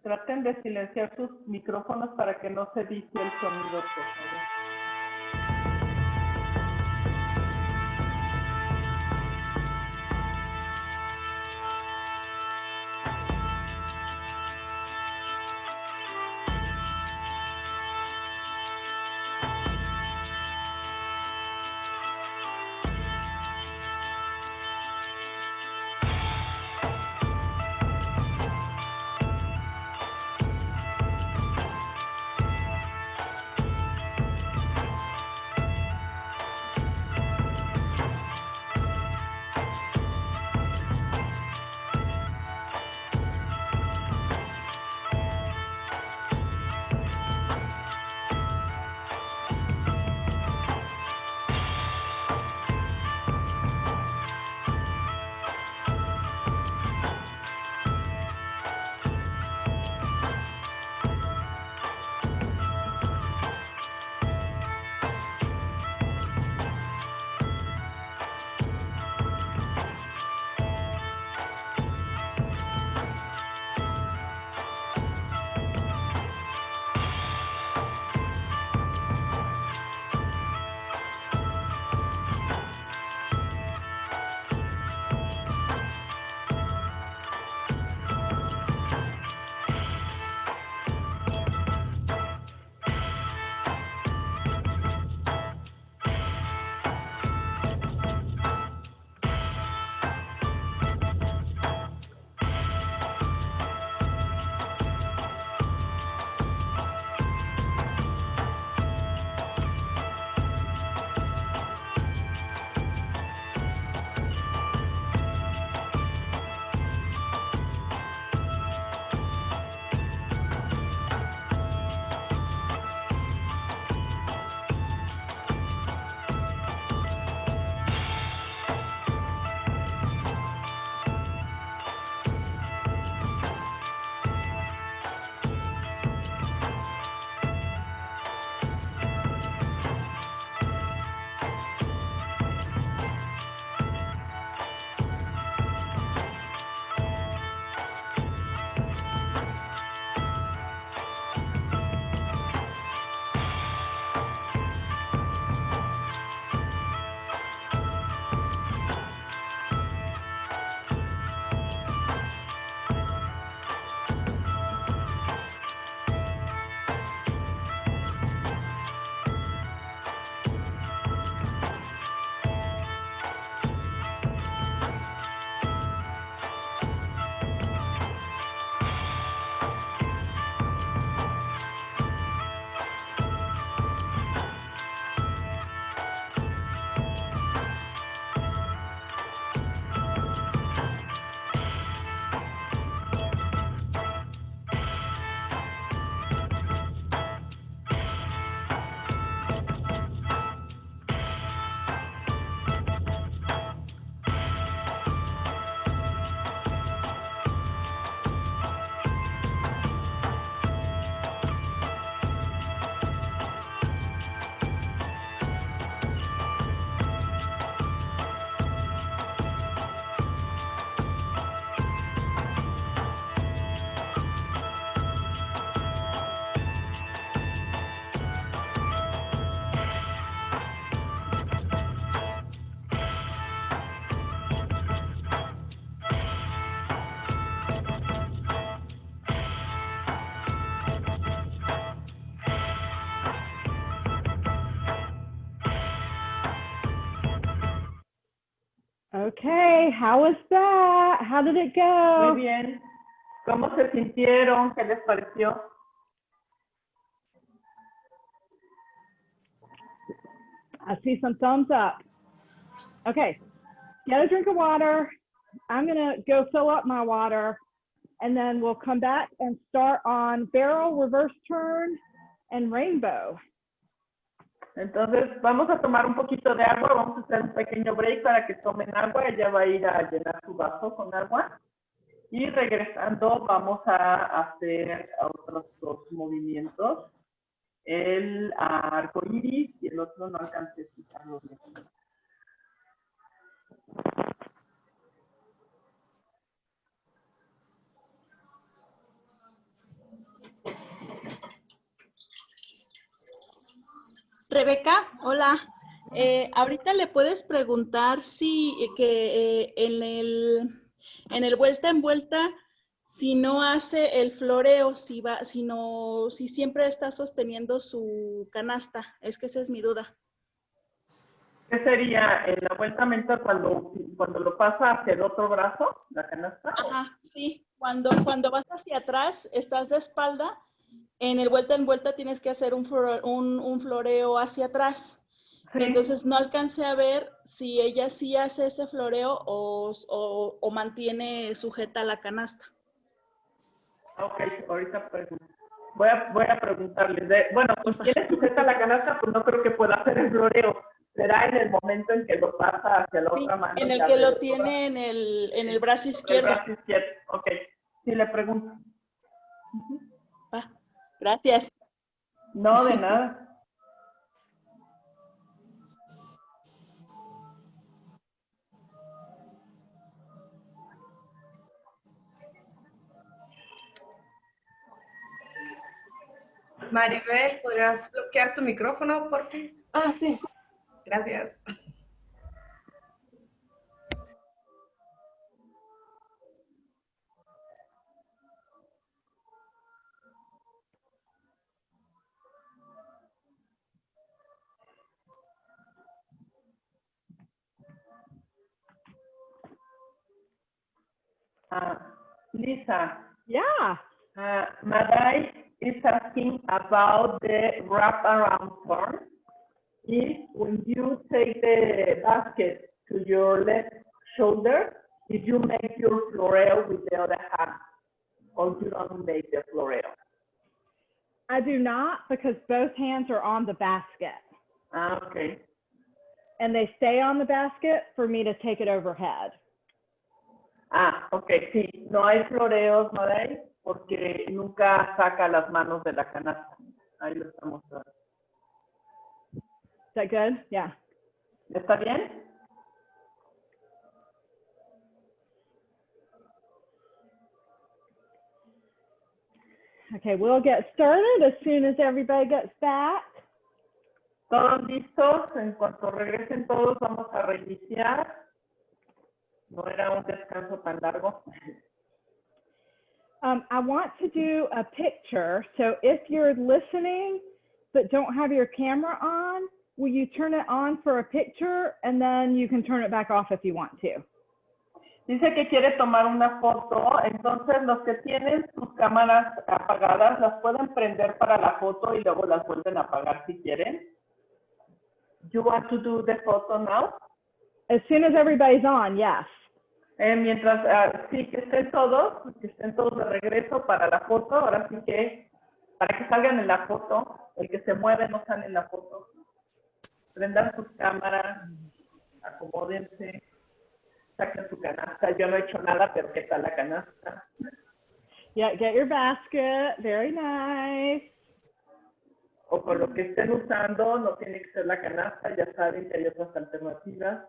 S4: Traten de silenciar sus micrófonos para que no se vicie el sonido, por favor.
S3: Okay, how was that? How did it go?
S4: Muy bien. ¿Cómo se sintieron? ¿Qué les pareció?
S3: I see some thumbs up. Okay, get a drink of water. I'm gonna go fill up my water, and then we'll come back and start on barrel, reverse turn, and rainbow.
S4: Entonces, vamos a tomar un poquito de agua, vamos a hacer un pequeño break para que tomen agua. Ella va a ir a llenar su vaso con agua. Y regresando, vamos a hacer otros dos movimientos. El arco iris y el otro no alcancé a escucharlo bien.
S7: Rebeca, hola. Ahorita le puedes preguntar si en el vuelta en vuelta, si no hace el floreo, si siempre está sosteniendo su canasta. Es que esa es mi duda.
S4: ¿Qué sería en la vuelta mental cuando lo pasa hacia el otro brazo, la canasta?
S7: Ajá, sí. Cuando vas hacia atrás, estás de espalda. En el vuelta en vuelta tienes que hacer un floreo hacia atrás.
S4: Sí.
S7: Entonces no alcancé a ver si ella sí hace ese floreo o mantiene sujeta la canasta.
S4: Ok, ahorita voy a preguntarle. Bueno, pues tiene sujeta la canasta, pues no creo que pueda hacer el floreo. Será en el momento en que lo pasa hacia la otra mano.
S7: En el que lo tiene en el brazo izquierdo.
S4: El brazo izquierdo, ok. Sí, le pregunto.
S7: Gracias.
S4: No, de nada.
S1: Maribel, ¿podrías bloquear tu micrófono, por favor?
S8: Ah, sí.
S1: Gracias.
S4: Lisa.
S3: Yeah.
S4: Madai is asking about the wraparound turn. Is when you take the basket to your left shoulder, if you make your floreo with the other hand, or you don't make the floreo?
S3: I do not, because both hands are on the basket.
S4: Okay.
S3: And they stay on the basket for me to take it overhead.
S4: Ok, sí. No hay floreos, Madai, porque nunca saca las manos de la canasta. Ahí lo estamos mostrando.
S3: Is that good? Yeah.
S4: ¿Está bien?
S3: Okay, we'll get started as soon as everybody gets back.
S4: ¿Todos listos? En cuanto regresen todos, vamos a reiniciar. No era un descanso tan largo.
S3: I want to do a picture. So if you're listening but don't have your camera on, will you turn it on for a picture and then you can turn it back off if you want to?
S4: Dice que quiere tomar una foto, entonces los que tienen sus cámaras apagadas las pueden prender para la foto y luego las vuelven a apagar si quieren. You want to do the photo now?
S3: As soon as everybody's on, yes.
S4: Mientras, sí, que estén todos de regreso para la foto, ahora sí que, para que salgan en la foto, el que se mueve no sale en la foto. Prendan sus cámaras, acomódense, saquen su canasta. Yo no he hecho nada, pero ¿qué tal la canasta?
S3: Yeah, get your basket, very nice.
S4: O con lo que estén usando, no tiene que ser la canasta, ya saben que hay otras alternativas.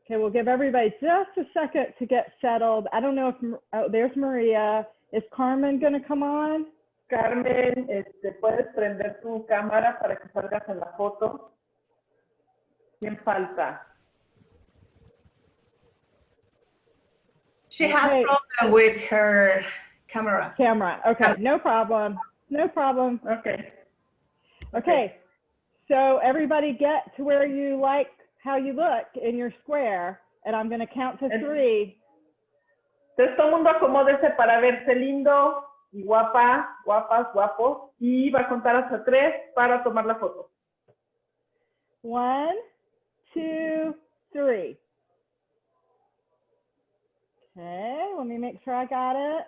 S3: Okay, we'll give everybody just a second to get settled. I don't know if, oh, there's Maria. Is Carmen going to come on?
S4: Carmen, puedes prender tu cámara para que salgas en la foto. ¿Quién falta?
S1: She has
S3: Okay.
S1: problem with her camera.
S3: Okay, no problem. No problem.
S4: Okay.
S3: Okay, so everybody get to where you like how you look in your square. And I'm going to count to 3.
S4: Entonces todo el mundo acomódese para verse lindo y guapa, guapas, guapos. Y va a contar hasta 3 para tomar la foto.
S3: 1, 2, 3. Okay, let me make sure I got it.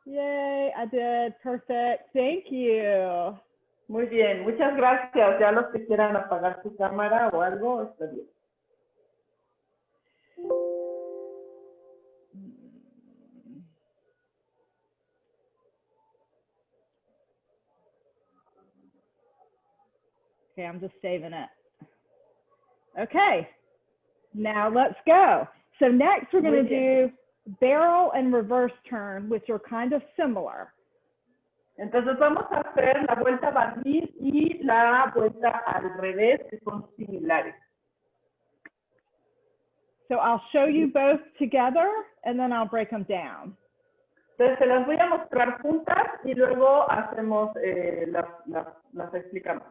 S3: Yay, I did. Perfect. Thank you.
S4: Muy bien, muchas gracias. Ya los que quieran apagar su cámara o algo, está bien.
S3: Okay, I'm just saving it. Okay, now let's go. So next we're going to do barrel and reverse turn, which are kind of similar.
S4: Entonces vamos a hacer la vuelta barril y la vuelta al revés, que son similares.
S3: So I'll show you both together and then I'll break them down.
S4: Entonces se las voy a mostrar juntas y luego hacemos las explicamos.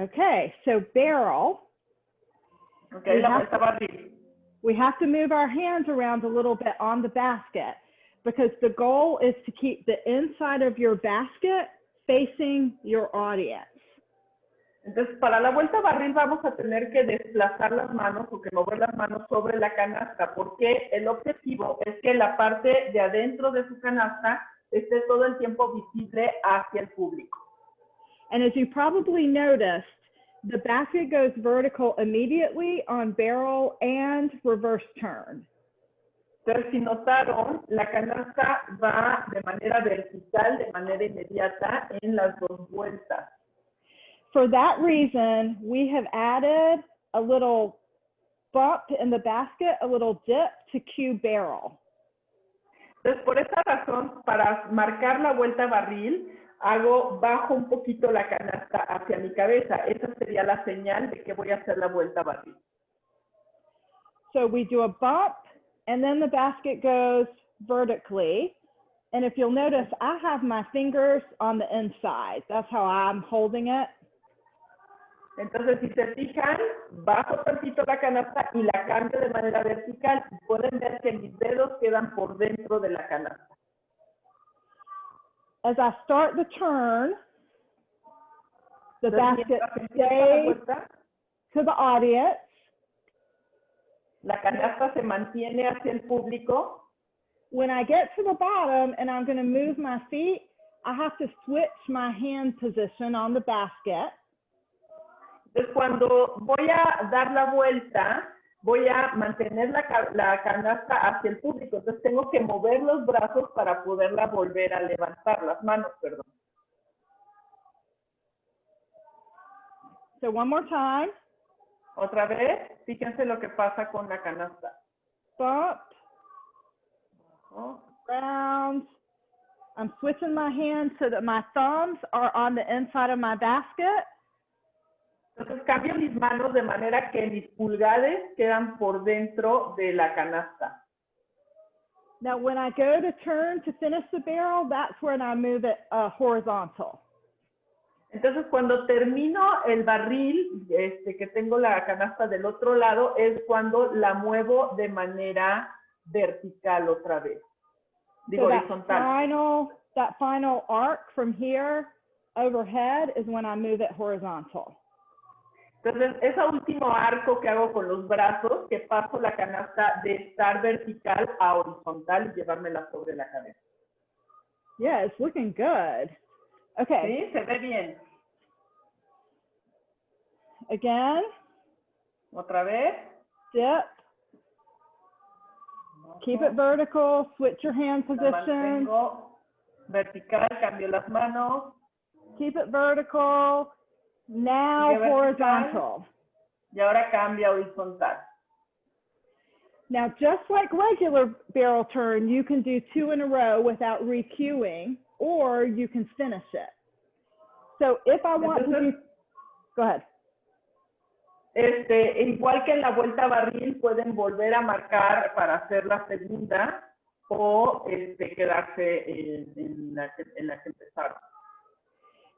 S3: Okay, so barrel.
S4: Okay, la vuelta barril.
S3: We have to move our hands around a little bit on the basket because the goal is to keep the inside of your basket facing your audience.
S4: Entonces, para la vuelta barril vamos a tener que desplazar las manos o que mover las manos sobre la canasta, porque el objetivo es que la parte de adentro de su canasta esté todo el tiempo visible hacia el público.
S3: And as you probably noticed, the basket goes vertical immediately on barrel and reverse turn.
S4: Entonces, si notaron, la canasta va de manera vertical, de manera inmediata en las dos vueltas.
S3: For that reason, we have added a little bump in the basket, a little dip to cue barrel.
S4: Entonces, por esa razón, para marcar la vuelta barril, bajo un poquito la canasta hacia mi cabeza. Esa sería la señal de que voy a hacer la vuelta barril.
S3: So we do a bump, and then the basket goes vertically. And if you'll notice, I have my fingers on the inside. That's how I'm holding it.
S4: Entonces, si se fijan, bajo tantito la canasta y la cambio de manera vertical. Pueden ver que mis dedos quedan por dentro de la canasta.
S3: As I start the turn, the basket stays to the audience.
S4: La canasta se mantiene hacia el público.
S3: When I get to the bottom and I'm going to move my feet, I have to switch my hand position on the basket.
S4: Entonces, cuando voy a dar la vuelta, voy a mantener la canasta hacia el público. Entonces, tengo que mover los brazos para poderla volver a levantar, las manos, perdón.
S3: So one more time.
S4: Otra vez, fíjense lo que pasa con la canasta.
S3: Bump, round. I'm switching my hands so that my thumbs are on the inside of my basket.
S4: Entonces cambio mis manos de manera que mis pulgares quedan por dentro de la canasta.
S3: Now when I go to turn to finish the barrel, that's when I move it horizontal.
S4: Entonces cuando termino el barril, que tengo la canasta del otro lado, es cuando la muevo de manera vertical otra vez. Digo,
S3: so
S4: horizontal.
S3: That final arc from here overhead is when I move it horizontal.
S4: Entonces, ese último arco que hago con los brazos, que paso la canasta de estar vertical a horizontal y llevármela sobre la cabeza.
S3: Yeah, it's looking good. Okay.
S4: Sí, se ve bien.
S3: Again.
S4: Otra vez.
S3: Dip. Keep it vertical. Switch your hand position.
S4: Mantengo vertical, cambio las manos.
S3: Keep it vertical. Now horizontal.
S4: Y ahora cambia horizontal.
S3: Now, just like regular barrel turn, you can do 2 in a row without re-cueing, or you can finish it. So if I want to do, go ahead.
S4: Igual que en la vuelta barril, pueden volver a marcar para hacer la segunda o quedarse en la que empezaron.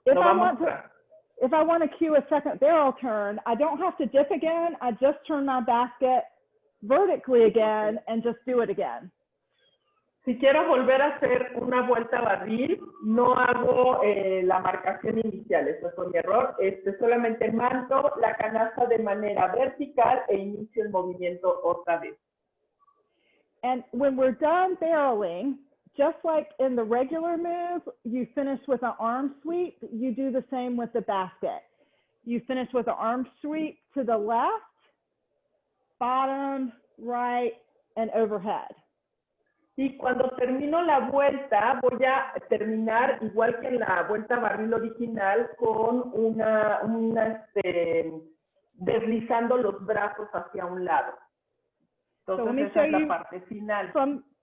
S3: If I want to cue a second barrel turn, I don't have to dip again. I just turn my basket vertically again and just do it again.
S4: Si quiero volver a hacer una vuelta barril, no hago la marcación inicial, eso fue mi error. Solamente mando la canasta de manera vertical e inicio el movimiento otra vez.
S3: And when we're done barreling, just like in the regular move, you finish with an arm sweep, you do the same with the basket. You finish with an arm sweep to the left, bottom, right, and overhead.
S4: Y cuando termino la vuelta, voy a terminar igual que en la vuelta barril original con deslizando los brazos hacia un lado. Entonces esa es la parte final.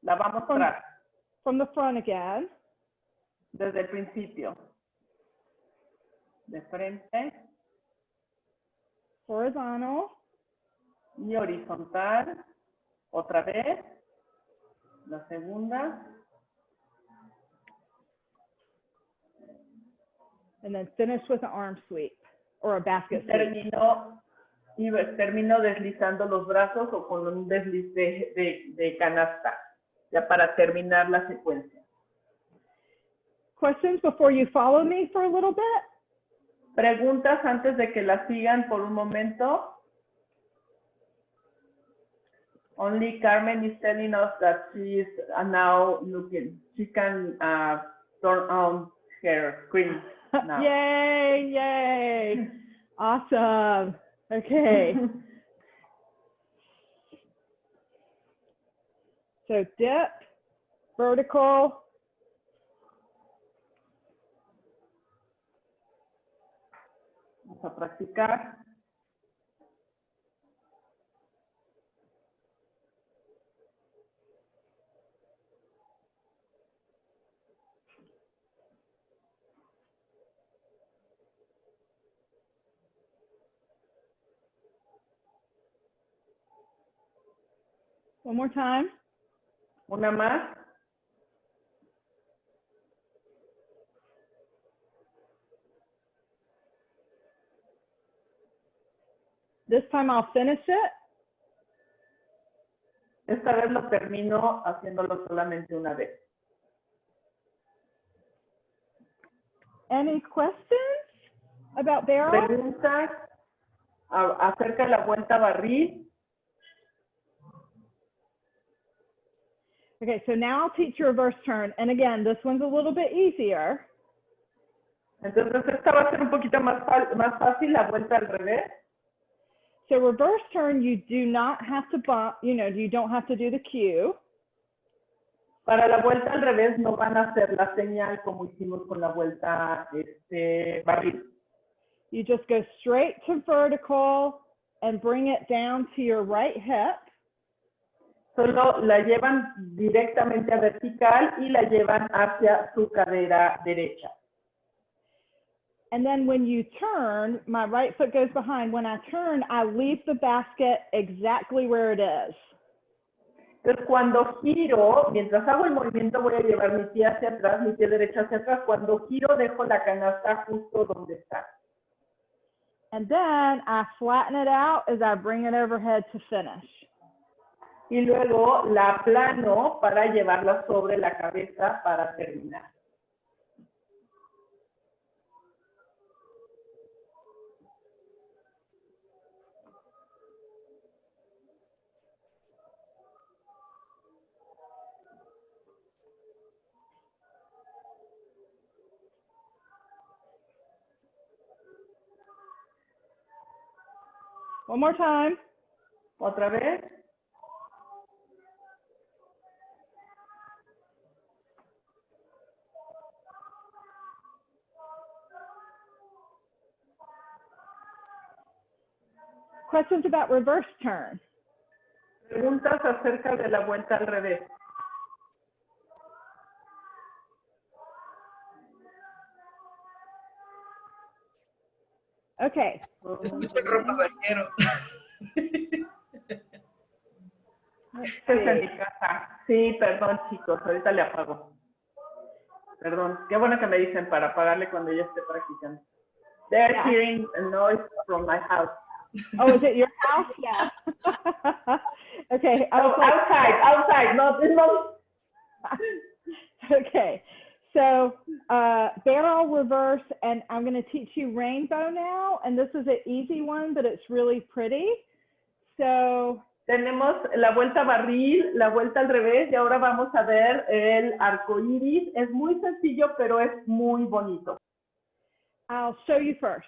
S4: La va a mostrar.
S3: From the front again.
S4: Desde el principio. De frente.
S3: Horizontal.
S4: Y horizontal. Otra vez. La segunda.
S3: And then finish with an arm sweep or a basket sweep.
S4: Termino deslizando los brazos o con un desliz de canasta, ya para terminar la secuencia.
S3: Questions before you follow me for a little bit?
S4: Preguntas antes de que la sigan por un momento. Only Carmen is telling us that she is now looking. She can turn on her screen now.
S3: Yay, yay. Awesome. Okay. So dip, vertical.
S4: Vamos a practicar.
S3: One more time.
S4: Una más.
S3: This time I'll finish it.
S4: Esta vez lo termino haciéndolo solamente una vez.
S3: Any questions about barrel?
S4: Preguntas acerca de la vuelta barril.
S3: Okay, so now I'll teach you reverse turn. And again, this one's a little bit easier.
S4: Entonces esta va a ser un poquito más fácil, la vuelta al revés.
S3: So reverse turn, you do not have to bump, you don't have to do the cue.
S4: Para la vuelta al revés no van a hacer la señal como hicimos con la vuelta barril.
S3: You just go straight to vertical and bring it down to your right hip.
S4: Solo la llevan directamente a vertical y la llevan hacia su cadera derecha.
S3: And then when you turn, my right foot goes behind. When I turn, I leave the basket exactly where it is.
S4: Entonces cuando giro, mientras hago el movimiento voy a llevar mi pie hacia atrás, mi pie derecho hacia atrás. Cuando giro dejo la canasta justo donde está.
S3: And then I flatten it out as I bring it overhead to finish.
S4: Y luego la aplano para llevarla sobre la cabeza para terminar.
S3: One more time.
S4: Otra vez.
S3: Questions about reverse turn?
S4: Preguntas acerca de la vuelta al revés.
S3: Okay.
S8: Escucho el ropa vaquero.
S4: Esto es en mi casa. Sí, perdón, chicos, ahorita le apago. Perdón, qué bueno que me dicen para apagarle cuando ya esté practicando. They're hearing a noise from my house.
S3: Oh, is it your house? Yeah. Okay. I
S4: Oh,
S3: was like,
S4: outside, no.
S3: okay. So barrel reverse, and I'm going to teach you rainbow now. And this is an easy one, but it's really pretty. So
S4: Tenemos la vuelta barril, la vuelta al revés, y ahora vamos a ver el arco iris. Es muy sencillo, pero es muy bonito.
S3: I'll show you first.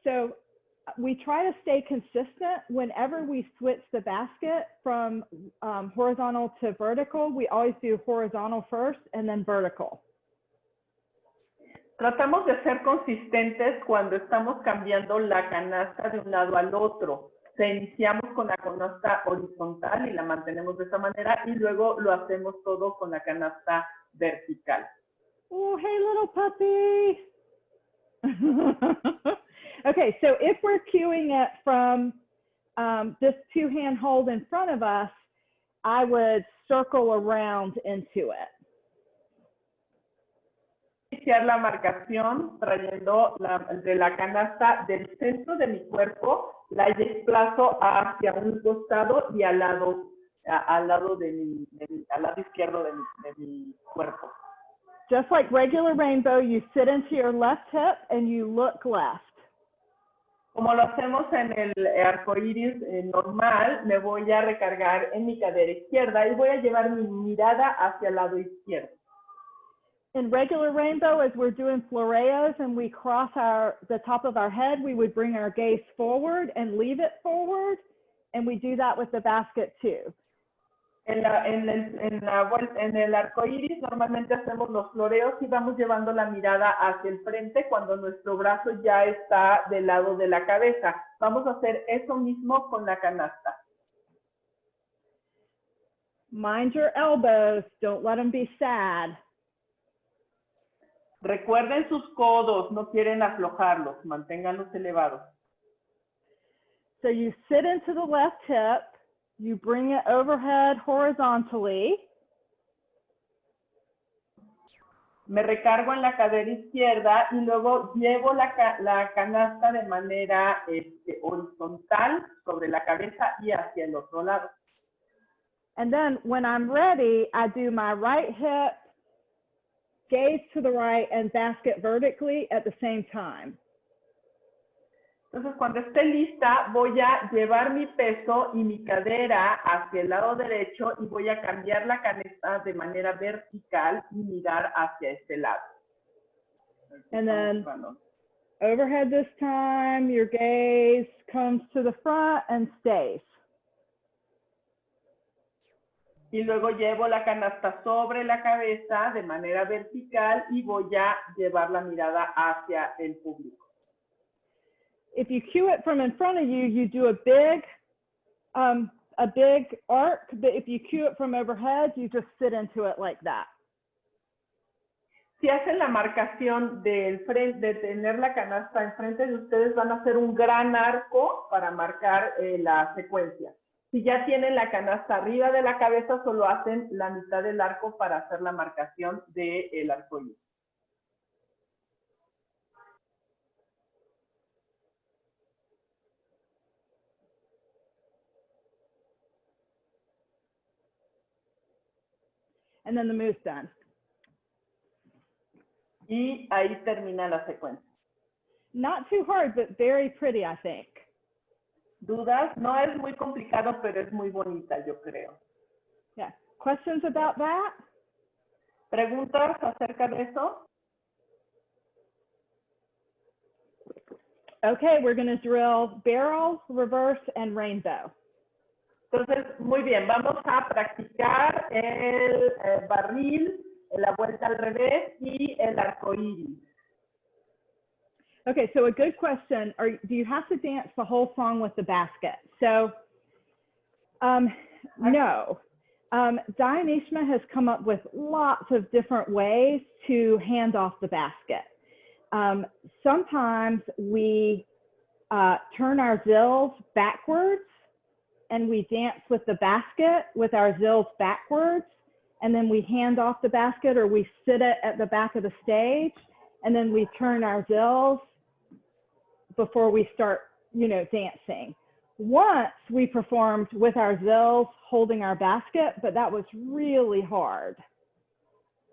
S3: So we try to stay consistent whenever we switch the basket from horizontal to vertical. We always do horizontal first and then vertical.
S4: Tratamos de ser consistentes cuando estamos cambiando la canasta de un lado al otro. Iniciamos con la canasta horizontal y la mantenemos de esa manera, y luego lo hacemos todo con la canasta vertical.
S3: Oh, hey, little puppy. Okay, so if we're cueing it from this two-hand hold in front of us, I would circle around into it.
S4: Iniciar la marcación trayendo de la canasta del centro de mi cuerpo, la desplazo hacia un costado y al lado izquierdo de mi cuerpo.
S3: Just like regular rainbow, you sit into your left hip and you look left.
S4: Como lo hacemos en el arco iris normal, me voy a recargar en mi cadera izquierda y voy a llevar mi mirada hacia el lado izquierdo.
S3: In regular rainbow, as we're doing floreos and we cross the top of our head, we would bring our gaze forward and leave it forward, and we do that with the basket too.
S4: En el arco iris normalmente hacemos los floreos y vamos llevando la mirada hacia el frente cuando nuestro brazo ya está del lado de la cabeza. Vamos a hacer eso mismo con la canasta.
S3: Mind your elbows, don't let them be sad.
S4: Recuerden sus codos, no quieren aflojarlos, manténganlos elevados.
S3: So you sit into the left hip, you bring it overhead horizontally.
S4: Me recargo en la cadera izquierda y luego llevo la canasta de manera horizontal sobre la cabeza y hacia el otro lado.
S3: And then when I'm ready, I do my right hip, gaze to the right, and basket vertically at the same time.
S4: Entonces, cuando esté lista, voy a llevar mi peso y mi cadera hacia el lado derecho y voy a cambiar la canasta de manera vertical y mirar hacia este lado.
S3: And then overhead this time, your gaze comes to the front and stays.
S4: Y luego llevo la canasta sobre la cabeza de manera vertical y voy a llevar la mirada hacia el público.
S3: If you cue it from in front of you, you do a big arc, but if you cue it from overhead, you just sit into it like that.
S4: Si hacen la marcación del frente, de tener la canasta enfrente de ustedes, van a hacer un gran arco para marcar la secuencia. Si ya tienen la canasta arriba de la cabeza, solo hacen la mitad del arco para hacer la marcación del arco iris.
S3: And then the move's done.
S4: Y ahí termina la secuencia.
S3: Not too hard, but very pretty, I think.
S4: ¿Dudas? No es muy complicado, pero es muy bonita, yo creo.
S3: Yeah. Questions about that?
S4: ¿Preguntas acerca de eso?
S3: Okay, we're going to drill barrel, reverse, and rainbow.
S4: Entonces, muy bien, vamos a practicar el barril, la vuelta al revés y el arco iris.
S3: Okay, so a good question. Do you have to dance the whole song with the basket? So, no. Dianeshma has come up with lots of different ways to hand off the basket. Sometimes we turn our zills backwards and we dance with the basket with our zills backwards, and then we hand off the basket, or we sit it at the back of the stage, and then we turn our zills before we start, you know, dancing. Once we performed with our zills holding our basket, but that was really hard.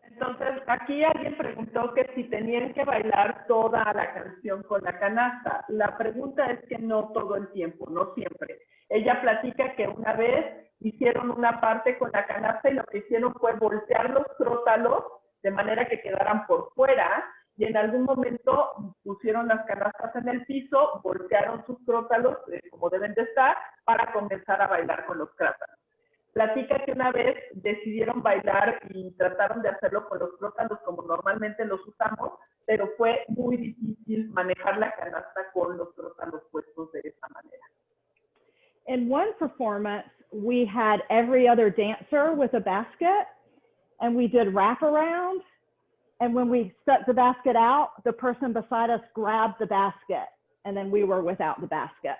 S4: Entonces, aquí alguien preguntó que si tenían que bailar toda la canción con la canasta. La pregunta es que no todo el tiempo, no siempre. Ella platica que una vez hicieron una parte con la canasta y lo que hicieron fue voltear los crótalos de manera que quedaran por fuera, y en algún momento pusieron las canastas en el piso, voltearon sus crótalos como deben de estar para comenzar a bailar con los crátalos. Platica que una vez decidieron bailar y trataron de hacerlo con los crótalos como normalmente los usamos, pero fue muy difícil manejar la canasta con los crótalos puestos de esa manera.
S3: In one performance, we had every other dancer with a basket, and we did wraparound. And when we set the basket out, the person beside us grabbed the basket, and then we were without the basket.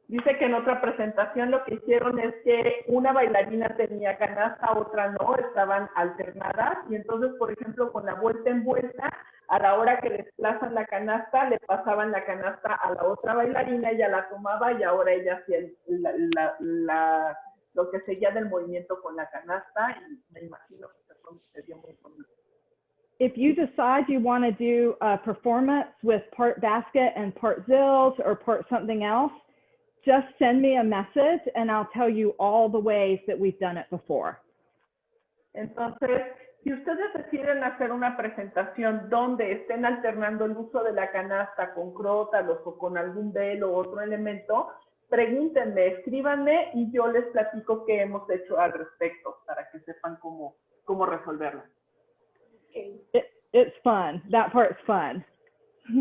S4: Dice que en otra presentación lo que hicieron es que una bailarina tenía canasta, otra no, estaban alternadas, y entonces, por ejemplo, con la vuelta en vuelta, a la hora que desplazan la canasta, le pasaban la canasta a la otra bailarina, ella la tomaba y ahora ella hacía lo que seguía del movimiento con la canasta, y me imagino que se dio muy bonito.
S3: If you decide you want to do a performance with part basket and part zills or part something else, just send me a message and I'll tell you all the ways that we've done it before.
S4: Entonces, si ustedes deciden hacer una presentación donde estén alternando el uso de la canasta con crótalos o con algún velo o otro elemento, pregúntenme, escríbanme y yo les platico qué hemos hecho al respecto para que sepan cómo resolverlo.
S3: It's fun. That part's fun.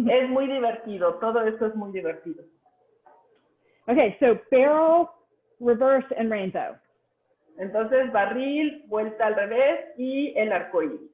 S4: Es muy divertido. Todo eso es muy divertido.
S3: Okay, so barrel, reverse, and rainbow.
S4: Entonces, barril, vuelta al revés y el arco iris.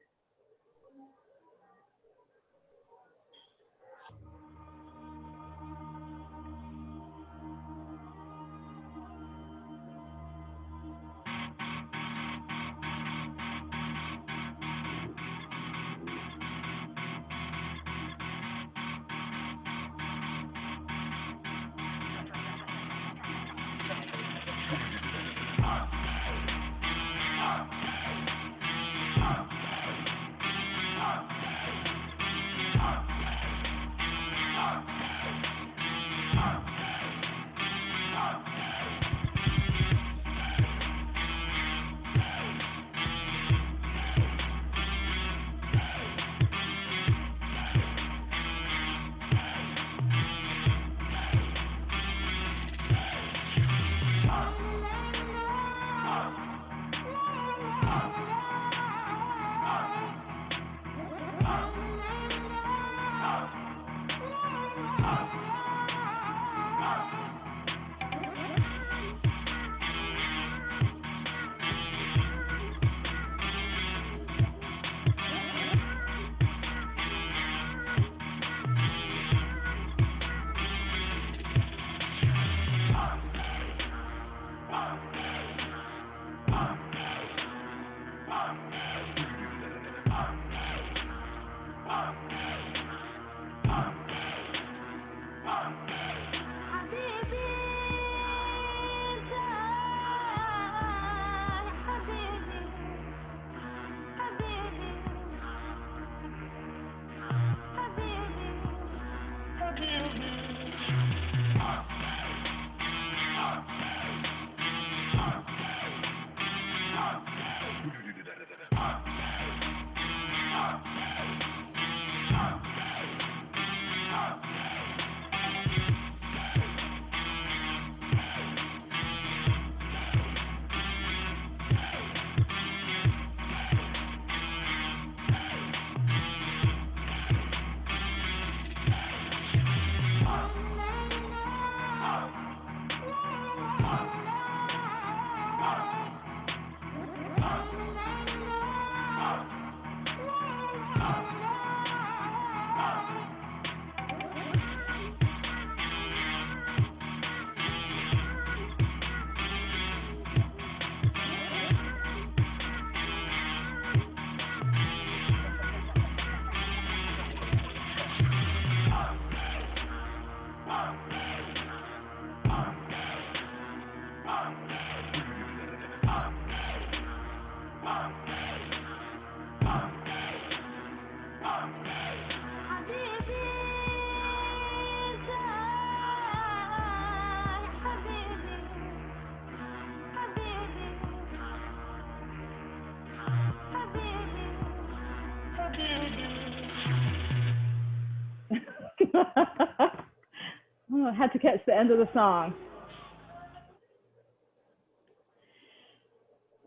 S3: Oh, I had to catch the end of the song.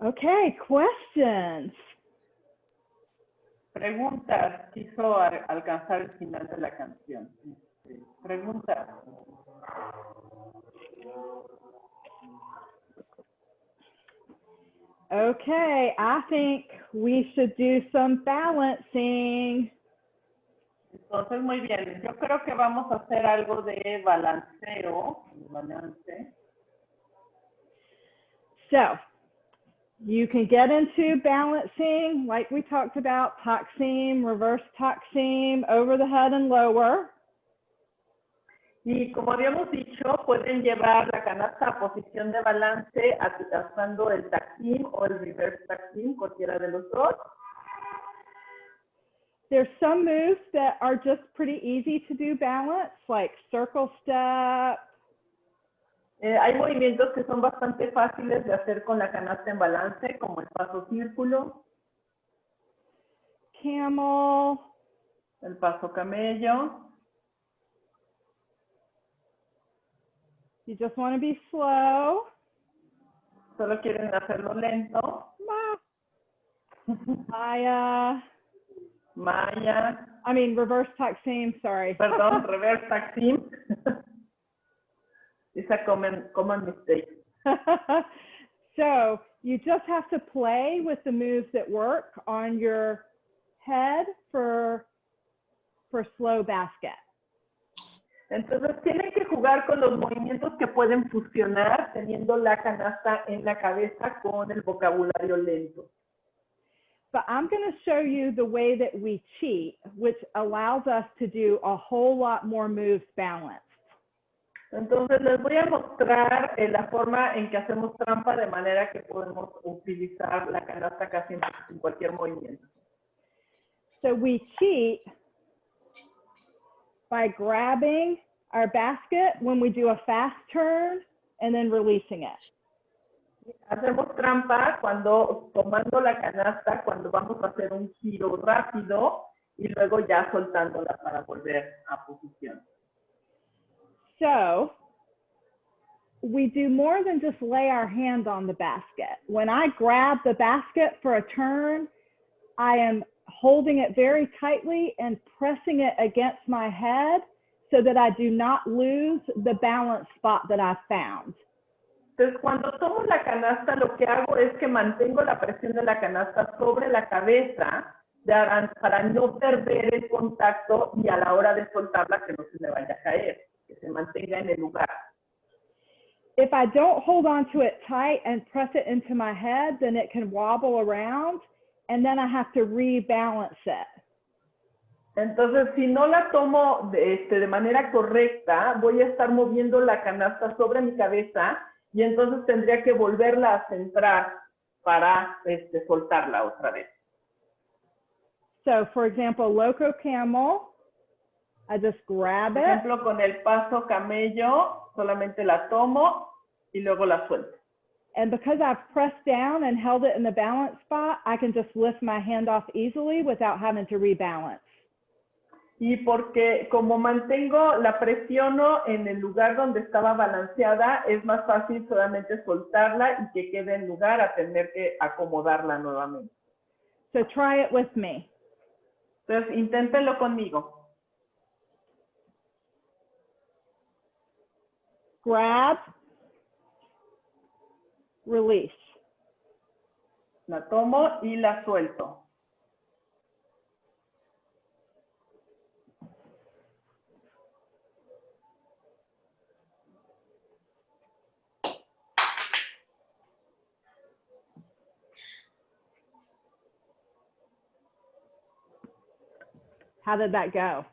S3: Okay, questions.
S4: Preguntas. Quiso alcanzar el final de la canción. Preguntas.
S3: Okay, I think we should do some balancing.
S4: Entonces, muy bien. Yo creo que vamos a hacer algo de balanceo. Balance.
S3: So, you can get into balancing, like we talked about, Taksim, reverse Taksim, over the head and lower.
S4: Y como habíamos dicho, pueden llevar la canasta a posición de balance usando el Taksim o el reverse Taksim, cualquiera de los dos.
S3: There's some moves that are just pretty easy to do balance, like circle step.
S4: Hay movimientos que son bastante fáciles de hacer con la canasta en balance, como el paso círculo,
S3: Camel,
S4: el paso camello.
S3: you just want to be slow.
S4: Solo quieren hacerlo lento.
S3: Maya, reverse Taksim, sorry.
S4: Perdón, reverse Taksim. It's a common mistake.
S3: So you just have to play with the moves that work on your head for slow basket.
S4: Entonces tienen que jugar con los movimientos que pueden fusionar teniendo la canasta en la cabeza con el vocabulario lento.
S3: But I'm going to show you the way that we cheat, which allows us to do a whole lot more moves balanced.
S4: Entonces les voy a mostrar la forma en que hacemos trampa de manera que podemos utilizar la canasta casi en cualquier movimiento.
S3: So we cheat by grabbing our basket when we do a fast turn and then releasing it.
S4: Hacemos trampa cuando tomando la canasta, cuando vamos a hacer un giro rápido y luego ya soltándola para volver a posición.
S3: So we do more than just lay our hand on the basket. When I grab the basket for a turn, I am holding it very tightly and pressing it against my head so that I do not lose the balance spot that I've found.
S4: Entonces, cuando tomo la canasta, lo que hago es que mantengo la presión de la canasta sobre la cabeza para no perder el contacto y a la hora de soltarla que no se me vaya a caer, que se mantenga en el lugar.
S3: If I don't hold on to it tight and press it into my head, then it can wobble around and then I have to rebalance it.
S4: Entonces, si no la tomo de manera correcta, voy a estar moviendo la canasta sobre mi cabeza y entonces tendría que volverla a centrar para soltarla otra vez.
S3: So, for example, Loco Camel, I just grab
S4: Por
S3: it.
S4: ejemplo, con el paso camello, solamente la tomo y luego la suelto.
S3: And because I've pressed down and held it in the balance spot, I can just lift my hand off easily without having to rebalance.
S4: Y porque como mantengo, la presiono en el lugar donde estaba balanceada, es más fácil solamente soltarla y que quede en lugar a tener que acomodarla nuevamente.
S3: So try it with me.
S4: Entonces, inténtenlo conmigo.
S3: Grab, release.
S4: La tomo y la suelto.
S3: How did that go?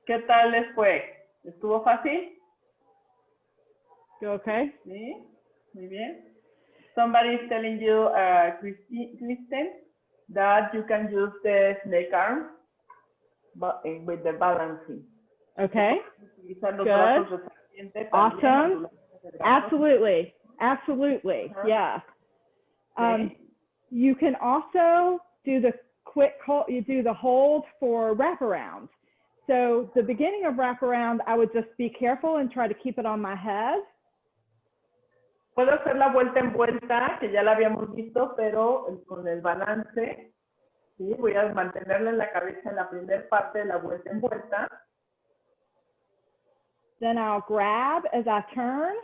S4: ¿Qué tal les fue? ¿Estuvo fácil?
S3: Go okay?
S4: Sí, muy bien. Somebody is telling you, Kristen, that you can use the snake arm with the balancing.
S3: Okay.
S4: Utilizar los
S3: Good.
S4: brazos de serpiente también,
S3: Awesome.
S4: los brazos.
S3: Absolutely. Absolutely. Yeah.
S4: Okay.
S3: You can also do the quick hold, you do the hold for wraparound. So the beginning of wraparound, I would just be careful and try to keep it on my head.
S4: Puedo hacer la vuelta en vuelta, que ya la habíamos visto, pero con el balance. ¿Sí? Voy a mantenerla en la cabeza en la primera parte de la vuelta en vuelta.
S3: Then I'll grab as I turn.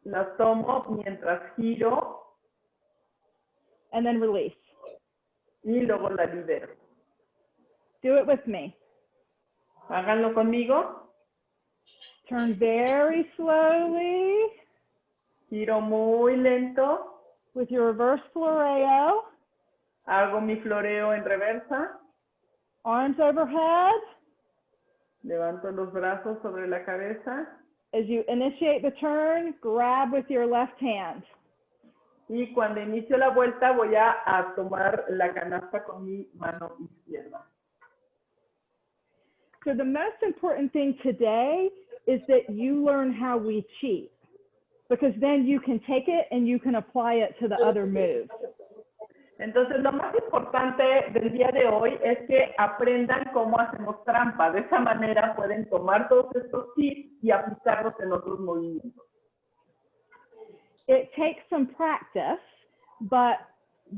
S4: La tomo mientras giro
S3: And then release.
S4: y luego la libero.
S3: Do it with me.
S4: Háganlo conmigo.
S3: Turn very slowly
S4: Giro muy lento.
S3: with your reverse floreo.
S4: Hago mi floreo en reversa.
S3: Arms overhead.
S4: Levanto los brazos sobre la cabeza.
S3: As you initiate the turn, grab with your left hand.
S4: Y cuando inicio la vuelta voy a tomar la canasta con mi mano izquierda.
S3: So the most important thing today is that you learn how we cheat, because then you can take it and you can apply it to the other moves.
S4: Entonces, lo más importante del día de hoy es que aprendan cómo hacemos trampa. De esa manera pueden tomar todos estos tips y aplicarlos en otros movimientos.
S3: It takes some practice, but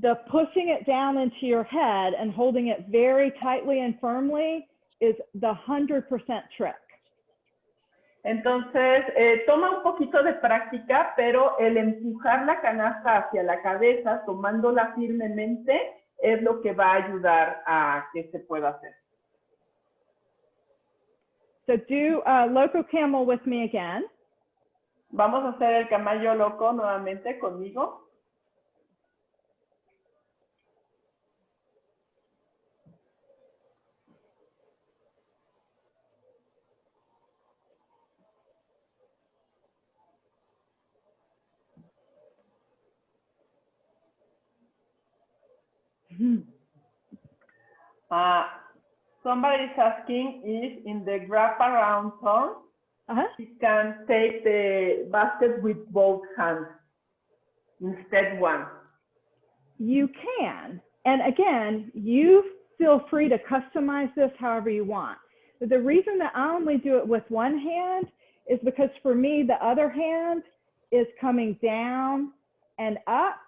S3: the pushing it down into your head and holding it very tightly and firmly is the 100% trick.
S4: Entonces, toma un poquito de práctica, pero el empujar la canasta hacia la cabeza, tomándola firmemente, es lo que va a ayudar a que se pueda hacer.
S3: So do loco camel with me again.
S4: Vamos a hacer el caballo loco nuevamente conmigo. Somebody is asking if in the wrap around turn, he can take the basket with both hands instead one.
S3: You can. And again, you feel free to customize this however you want. But the reason that I only do it with one hand is because for me, the other hand is coming down and up,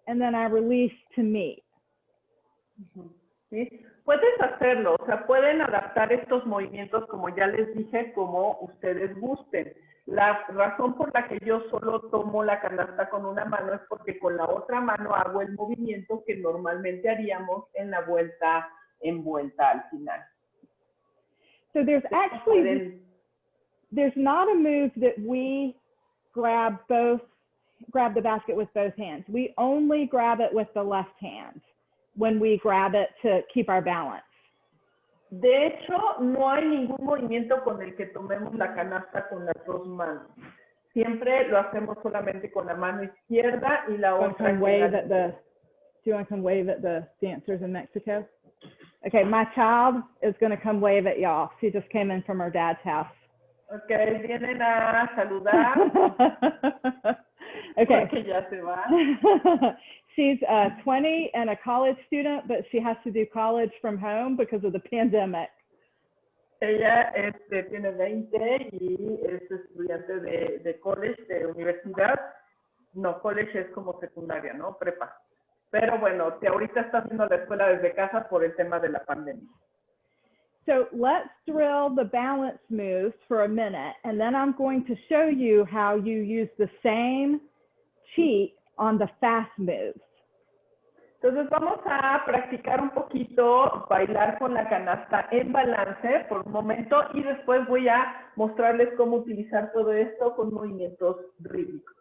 S3: and then I release to meet.
S4: ¿Sí? Puedes hacerlo, o sea, pueden adaptar estos movimientos, como ya les dije, como ustedes gusten. La razón por la que yo solo tomo la canasta con una mano es porque con la otra mano hago el movimiento que normalmente haríamos en la vuelta en vuelta al final.
S3: So there's actually, there's not a move that we grab the basket with both hands. We only grab it with the left hand when we grab it to keep our balance.
S4: De hecho, no hay ningún movimiento con el que tomemos la canasta con las dos manos. Siempre lo hacemos solamente con la mano izquierda y la otra.
S3: Do you want to come wave at the dancers in Mexico? Okay, my child is going to come wave at y'all. She just came in from her dad's house.
S4: Okay, vienen a saludar.
S3: Okay.
S4: Porque ya se va.
S3: She's 20 and a college student, but she has to do college from home because of the pandemic.
S4: Ella tiene 20 y es estudiante de college, de universidad. No, college es como secundaria, ¿no? Prepa. Pero bueno, que ahorita está haciendo la escuela desde casa por el tema de la pandemia.
S3: So let's drill the balance moves for a minute, and then I'm going to show you how you use the same cheat on the fast moves.
S4: Entonces vamos a practicar un poquito bailar con la canasta en balance por un momento y después voy a mostrarles cómo utilizar todo esto con movimientos rítmicos.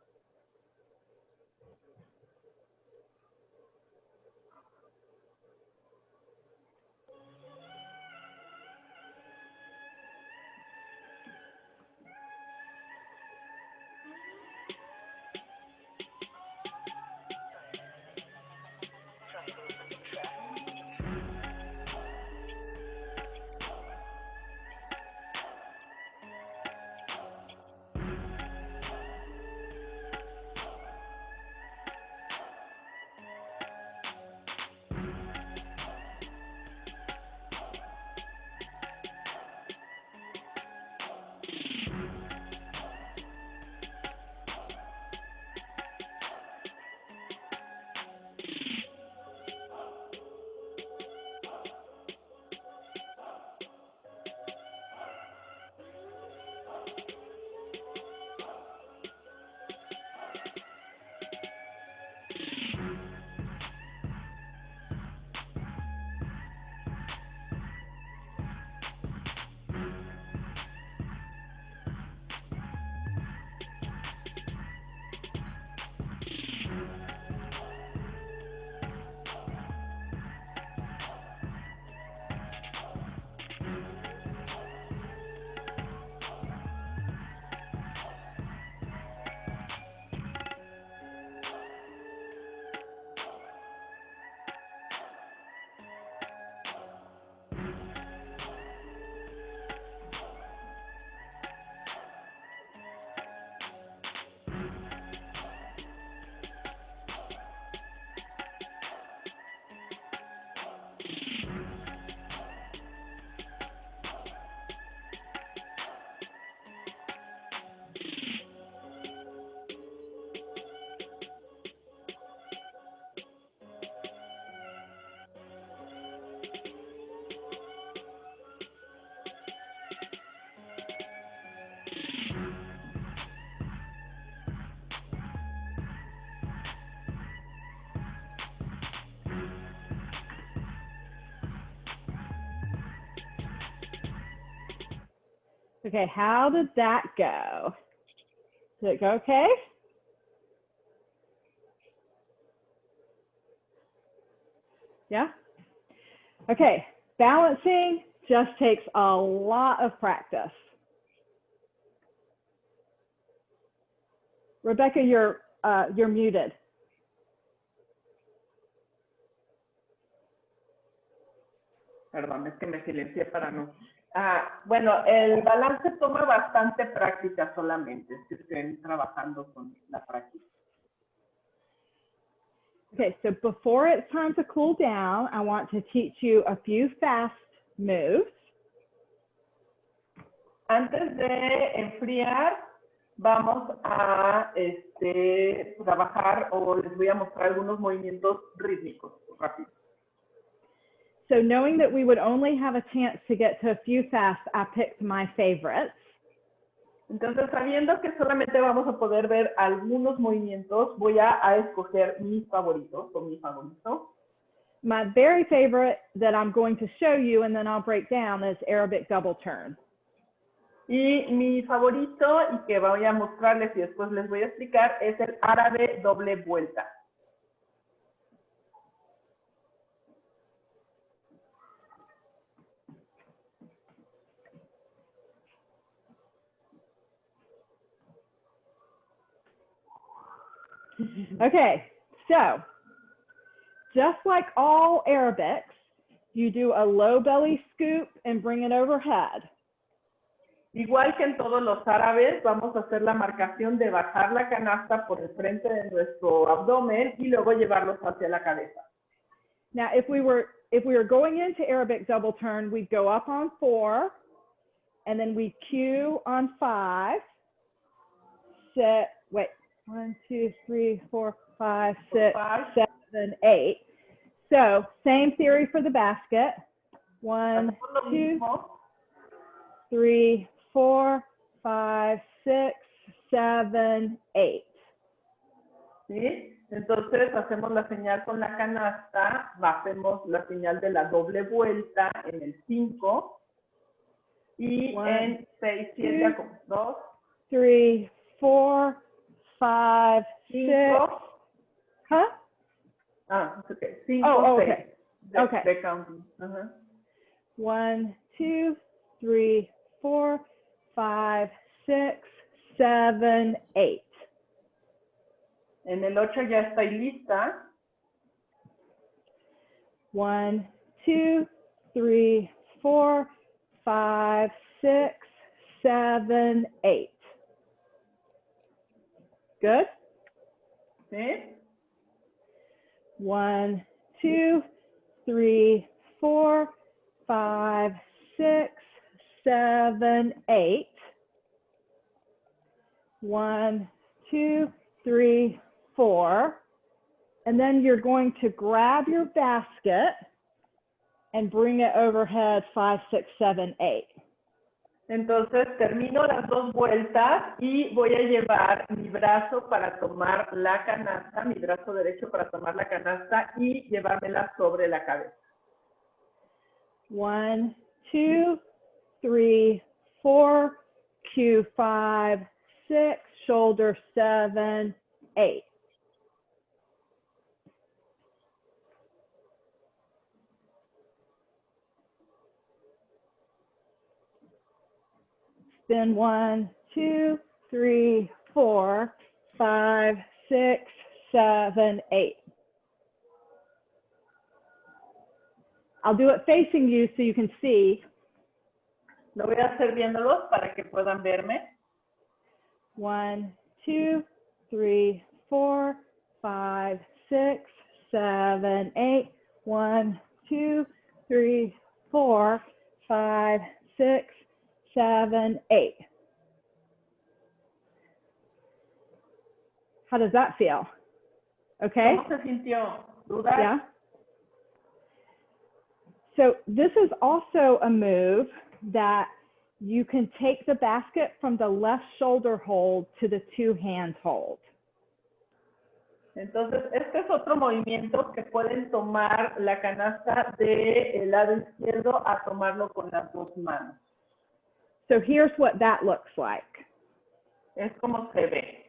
S3: Okay, how did that go? Did it go okay? Yeah? Okay, balancing just takes a lot of practice. Rebecca, you're muted.
S4: Perdón, es que me silencié para no. Bueno, el balance toma bastante práctica solamente, que estén trabajando con la práctica.
S3: Okay, so before it's time to cool down, I want to teach you a few fast moves.
S4: Antes de enfriar, vamos a trabajar o les voy a mostrar algunos movimientos rítmicos rápidos.
S3: So knowing that we would only have a chance to get to a few fast, I picked my favorites.
S4: Entonces, sabiendo que solamente vamos a poder ver algunos movimientos, voy a escoger mis favoritos o mi favorito.
S3: My very favorite that I'm going to show you and then I'll break down is Arabic double turn.
S4: Y mi favorito y que voy a mostrarles y después les voy a explicar es el árabe doble vuelta.
S3: Okay, so just like all Arabics, you do a low belly scoop and bring it overhead.
S4: Igual que en todos los árabes, vamos a hacer la marcación de bajar la canasta por el frente de nuestro abdomen y luego llevarlos hacia la cabeza.
S3: Now, if we were going into Arabic double turn, we'd go up on 4, and then we cue on 5, 1, 2, 3, 4, 5, 6, 7, 8. So same theory for the basket. 1, 2, 3, 4, 5, 6, 7, 8.
S4: ¿Sí? Entonces hacemos la señal con la canasta, hacemos la señal de la doble vuelta en el 5 y en 6, 7, 2,
S3: 3, 4, 5, 6. Huh?
S4: It's okay. 5,
S3: okay.
S4: 6.
S3: Okay.
S4: The counting.
S3: 1, 2, 3, 4, 5, 6, 7, 8.
S4: En el 8 ya estoy lista.
S3: 1, 2, 3, 4, 5, 6, 7, 8. Good?
S4: ¿Sí?
S3: 1, 2, 3, 4, 5, 6, 7, 8. 1, 2, 3, 4. And then you're going to grab your basket and bring it overhead 5, 6, 7, 8.
S4: Entonces termino las dos vueltas y voy a llevar mi brazo para tomar la canasta, mi brazo derecho para tomar la canasta y llevármela sobre la cabeza.
S3: 1, 2, 3, 4, cue 5, 6, shoulder 7, 8. Then 1, 2, 3, 4, 5, 6, 7, 8. I'll do it facing you so you can see.
S4: Lo voy a hacer viéndolos para que puedan verme.
S3: 1, 2, 3, 4, 5, 6, 7, 8. 1, 2, 3, 4, 5, 6, 7, 8. How does that feel? Okay?
S4: ¿Cómo se sintió? ¿Dudas?
S3: Yeah. So this is also a move that you can take the basket from the left shoulder hold to the two hand hold.
S4: Entonces, este es otro movimiento que pueden tomar la canasta del lado izquierdo a tomarlo con las dos manos.
S3: So here's what that looks like.
S4: Es como se ve.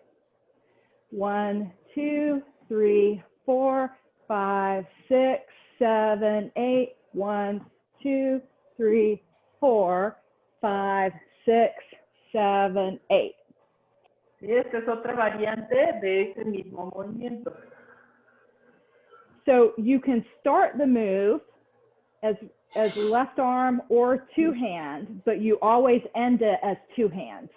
S3: 1, 2, 3, 4, 5, 6, 7, 8. 1, 2, 3, 4, 5, 6, 7, 8.
S4: Y esta es otra variante de ese mismo movimiento.
S3: So you can start the move as left arm or two hand, but you always end it as two hands.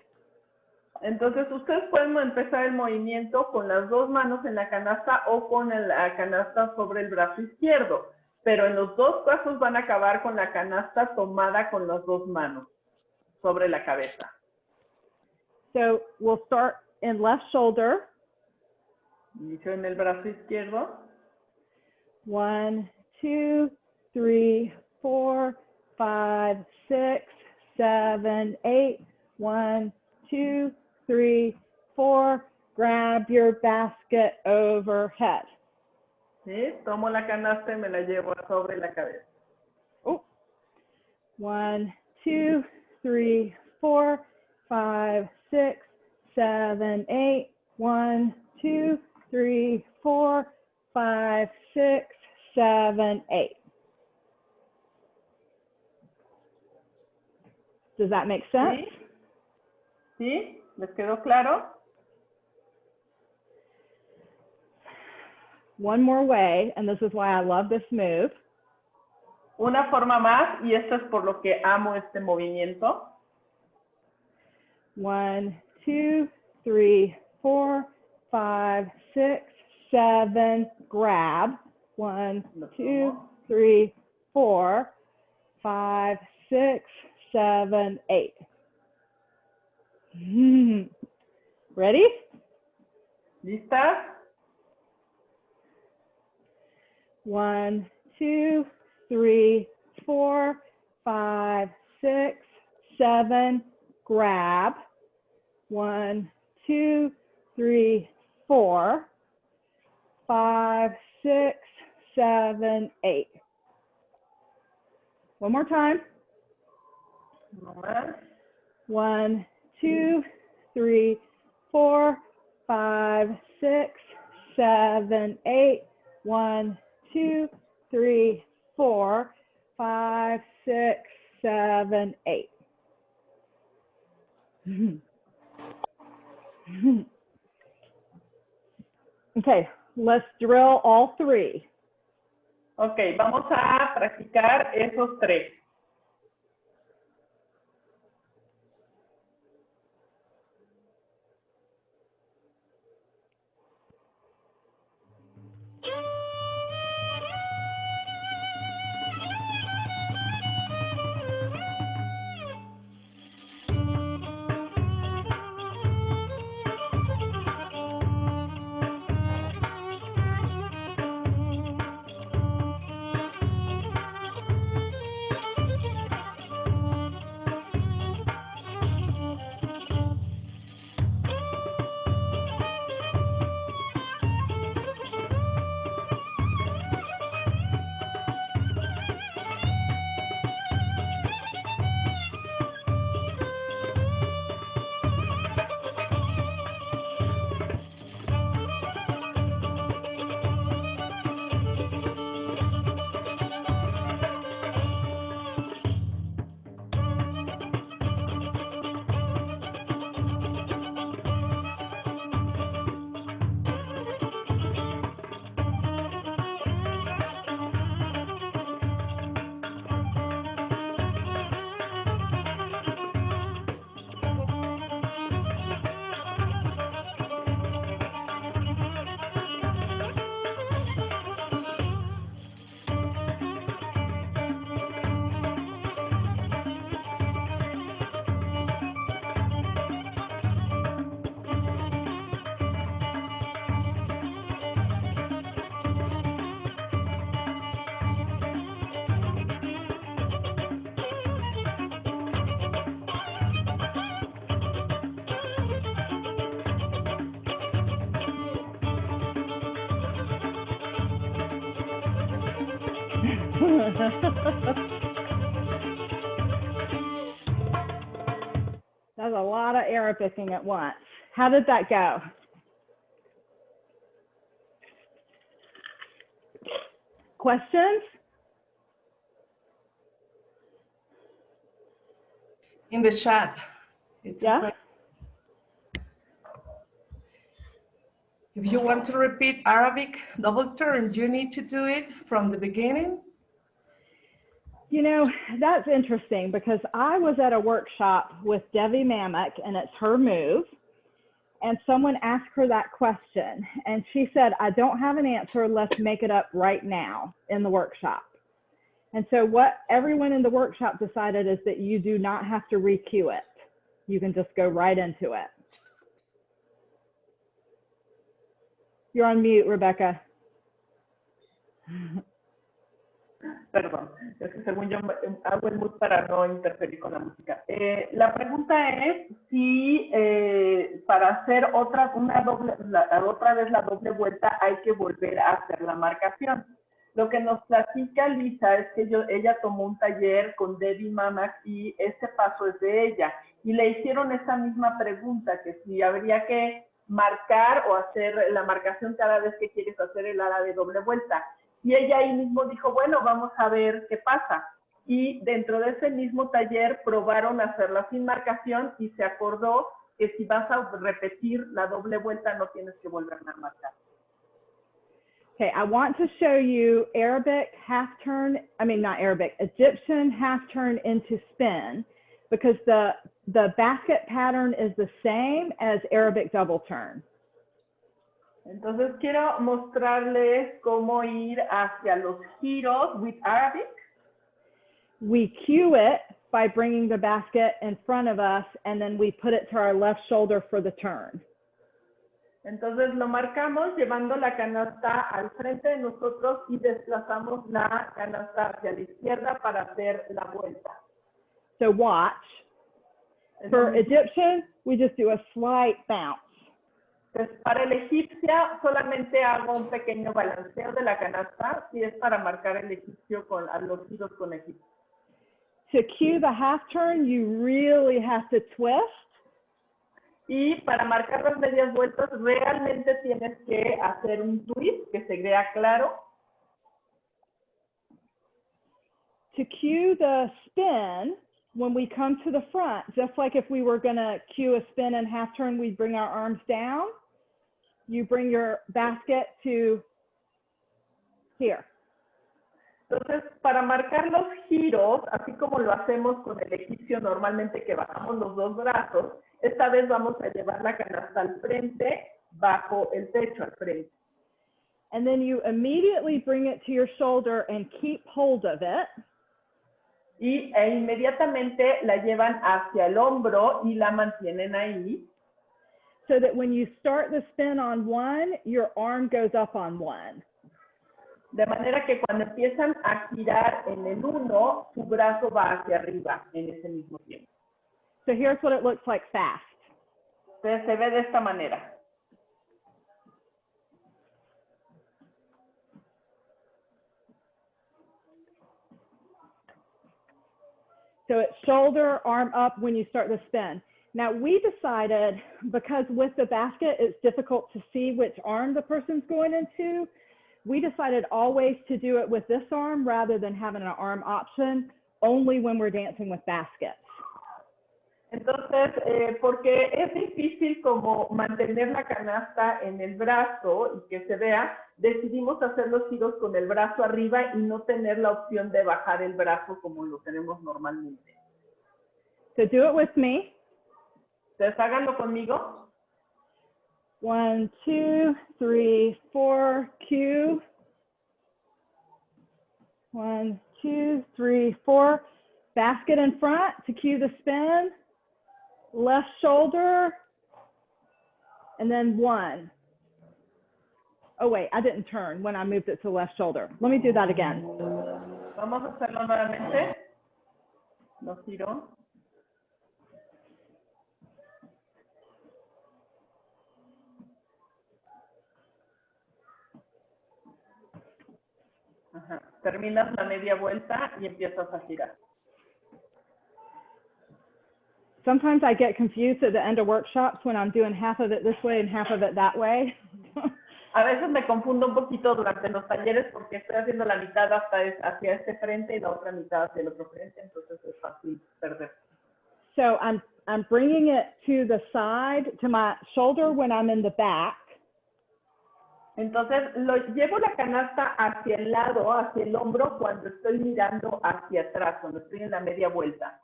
S4: Entonces, ustedes pueden empezar el movimiento con las dos manos en la canasta o con la canasta sobre el brazo izquierdo. Pero en los dos casos van a acabar con la canasta tomada con las dos manos sobre la cabeza.
S3: So we'll start in left shoulder.
S4: Inicio en el brazo izquierdo.
S3: 1, 2, 3, 4, 5, 6, 7, 8. 1, 2, 3, 4. Grab your basket overhead.
S4: ¿Sí? Tomo la canasta y me la llevo sobre la cabeza.
S3: Oh. 1, 2, 3, 4, 5, 6, 7, 8. 1, 2, 3, 4, 5, 6, 7, 8. Does that make sense?
S4: ¿Sí? ¿Sí? ¿Les quedó claro?
S3: One more way, and this is why I love this move.
S4: Una forma más, y esto es por lo que amo este movimiento.
S3: 1, 2, 3, 4, 5, 6, 7. Grab. 1, 2, 3, 4, 5, 6, 7, 8. Ready?
S4: ¿Listas?
S3: 1, 2, 3, 4, 5, 6, 7. Grab. 1, 2, 3, 4, 5, 6, 7, 8. One more time.
S4: No más.
S3: 1, 2, 3, 4, 5, 6, 7, 8. 1, 2, 3, 4, 5, 6, 7, 8. Okay, let's drill all three.
S4: Ok, vamos a practicar esos tres.
S3: Arabicing at once. How did that go? Questions?
S8: In the chat. It's a
S3: Yeah.
S8: question. If you want to repeat Arabic double turn, you need to do it from the beginning.
S3: You know, that's interesting because I was at a workshop with Devi Mamak, and it's her move. And someone asked her that question, and she said, I don't have an answer. Let's make it up right now in the workshop. And so what everyone in the workshop decided is that you do not have to re-cue it. You can just go right into it. You're on mute, Rebecca.
S4: Perdón, es que según yo hago el mute para no interferir con la música. La pregunta es si para hacer otra vez la doble vuelta hay que volver a hacer la marcación. Lo que nos platica Lisa es que ella tomó un taller con Devi Mamak y este paso es de ella. Y le hicieron esa misma pregunta, que si habría que marcar o hacer la marcación cada vez que quieres hacer el ala de doble vuelta. Y ella ahí mismo dijo, bueno, vamos a ver qué pasa. Y dentro de ese mismo taller probaron hacerla sin marcación y se acordó que si vas a repetir la doble vuelta no tienes que volver a marcar.
S3: Okay, I want to show you Arabic half turn, I mean not Arabic, Egyptian half turn into spin, because the basket pattern is the same as Arabic double turn.
S4: Entonces quiero mostrarles cómo ir hacia los giros with Arabic.
S3: We cue it by bringing the basket in front of us, and then we put it to our left shoulder for the turn.
S4: Entonces lo marcamos llevando la canasta al frente de nosotros y desplazamos la canasta hacia la izquierda para hacer la vuelta.
S3: So watch. For Egyptian, we just do a slight bounce.
S4: Entonces, para el egipcia solamente hago un pequeño balanceo de la canasta, si es para marcar el egipcio a los giros con egipcio.
S3: To cue the half turn, you really have to twist.
S4: Y para marcar las medias vueltas, realmente tienes que hacer un twist que se vea claro.
S3: To cue the spin, when we come to the front, just like if we were going to cue a spin and half turn, we'd bring our arms down. You bring your basket to here.
S4: Entonces, para marcar los giros, así como lo hacemos con el egipcio normalmente que bajamos los dos brazos, esta vez vamos a llevar la canasta al frente, bajo el pecho al frente.
S3: And then you immediately bring it to your shoulder and keep hold of it.
S4: E inmediatamente la llevan hacia el hombro y la mantienen ahí.
S3: So that when you start the spin on one, your arm goes up on one.
S4: De manera que cuando empiezan a girar en el uno, su brazo va hacia arriba en ese mismo tiempo.
S3: So here's what it looks like fast.
S4: Entonces se ve de esta manera.
S3: So it's shoulder, arm up when you start the spin. Now we decided, because with the basket, it's difficult to see which arm the person's going into, we decided always to do it with this arm rather than having an arm option, only when we're dancing with baskets.
S4: Entonces, porque es difícil como mantener la canasta en el brazo y que se vea, decidimos hacer los giros con el brazo arriba y no tener la opción de bajar el brazo como lo tenemos normalmente.
S3: So do it with me.
S4: Entonces, háganlo conmigo.
S3: 1, 2, 3, 4, cue. 1, 2, 3, 4. Basket in front to cue the spin. Left shoulder. And then 1. Oh wait, I didn't turn when I moved it to left shoulder. Let me do that again.
S4: Vamos a hacerlo nuevamente. Lo giro. Ajá. Terminas la media vuelta y empiezas a girar.
S3: Sometimes I get confused at the end of workshops when I'm doing half of it this way and half of it that way.
S4: A veces me confundo un poquito durante los talleres porque estoy haciendo la mitad hacia este frente y la otra mitad hacia el otro frente, entonces es fácil perder.
S3: So I'm bringing it to the side, to my shoulder when I'm in the back.
S4: Entonces llevo la canasta hacia el lado, hacia el hombro, cuando estoy mirando hacia atrás, cuando estoy en la media vuelta.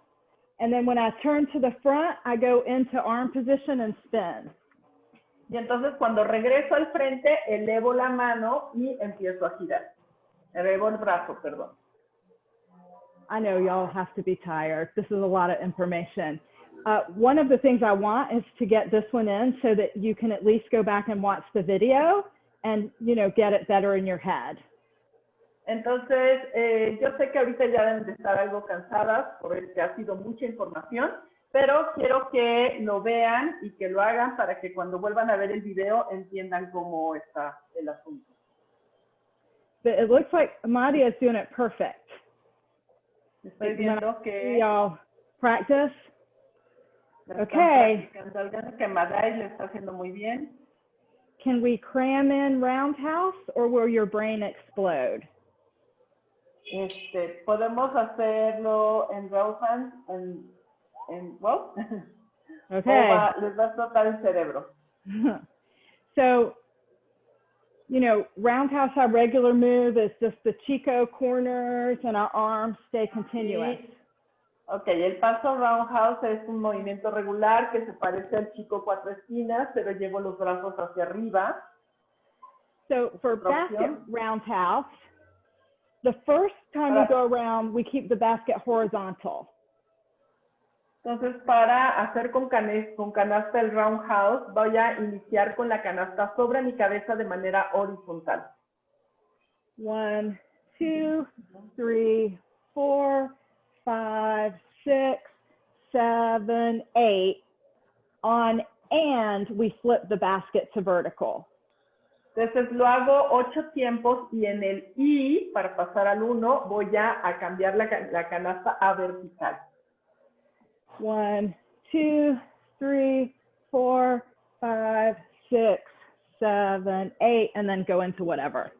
S3: And then when I turn to the front, I go into arm position and spin.
S4: Y entonces cuando regreso al frente, elevo la mano y empiezo a girar. Elevo el brazo, perdón.
S3: I know y'all have to be tired. This is a lot of information. One of the things I want is to get this one in so that you can at least go back and watch the video and, you know, get it better in your head.
S4: Entonces, yo sé que ahorita ya deben de estar algo cansadas porque ha sido mucha información, pero quiero que lo vean y que lo hagan para que cuando vuelvan a ver el video entiendan cómo está el asunto.
S3: But it looks like Madia is doing it perfect.
S4: Estoy viendo que
S3: y'all practice.
S4: la
S3: Okay.
S4: están practicando, que Madai le está haciendo muy bien.
S3: Can we cram in roundhouse or will your brain explode?
S4: Podemos hacerlo en roundhouse, well,
S3: Okay.
S4: les va a explotar el cerebro.
S3: So, you know, roundhouse, our regular move is just the Chico corners and our arms stay continuous.
S4: Ok, el paso roundhouse es un movimiento regular que se parece al Chico cuatro esquinas, pero llevo los brazos hacia arriba.
S3: So for basket roundhouse, the first time we go around, we keep the basket horizontal.
S4: Entonces, para hacer con canasta el roundhouse, voy a iniciar con la canasta sobre mi cabeza de manera horizontal.
S3: 1, 2, 3, 4, 5, 6, 7, 8. On and we flip the basket to vertical.
S4: Entonces lo hago 8 tiempos y en el I, para pasar al 1, voy a cambiar la canasta a vertical.
S3: 1, 2, 3, 4, 5, 6, 7, 8, and then go into whatever.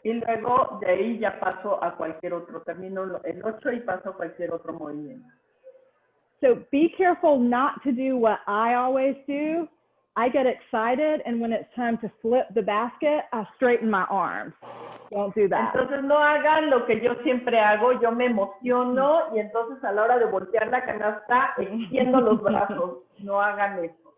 S4: Y luego de ahí ya paso a cualquier otro, termino el 8 y paso a cualquier otro movimiento.
S3: So be careful not to do what I always do. I get excited, and when it's time to flip the basket, I straighten my arms. Don't do that.
S4: Entonces no hagan lo que yo siempre hago, yo me emociono y entonces a la hora de voltear la canasta extiendo los brazos. No hagan eso.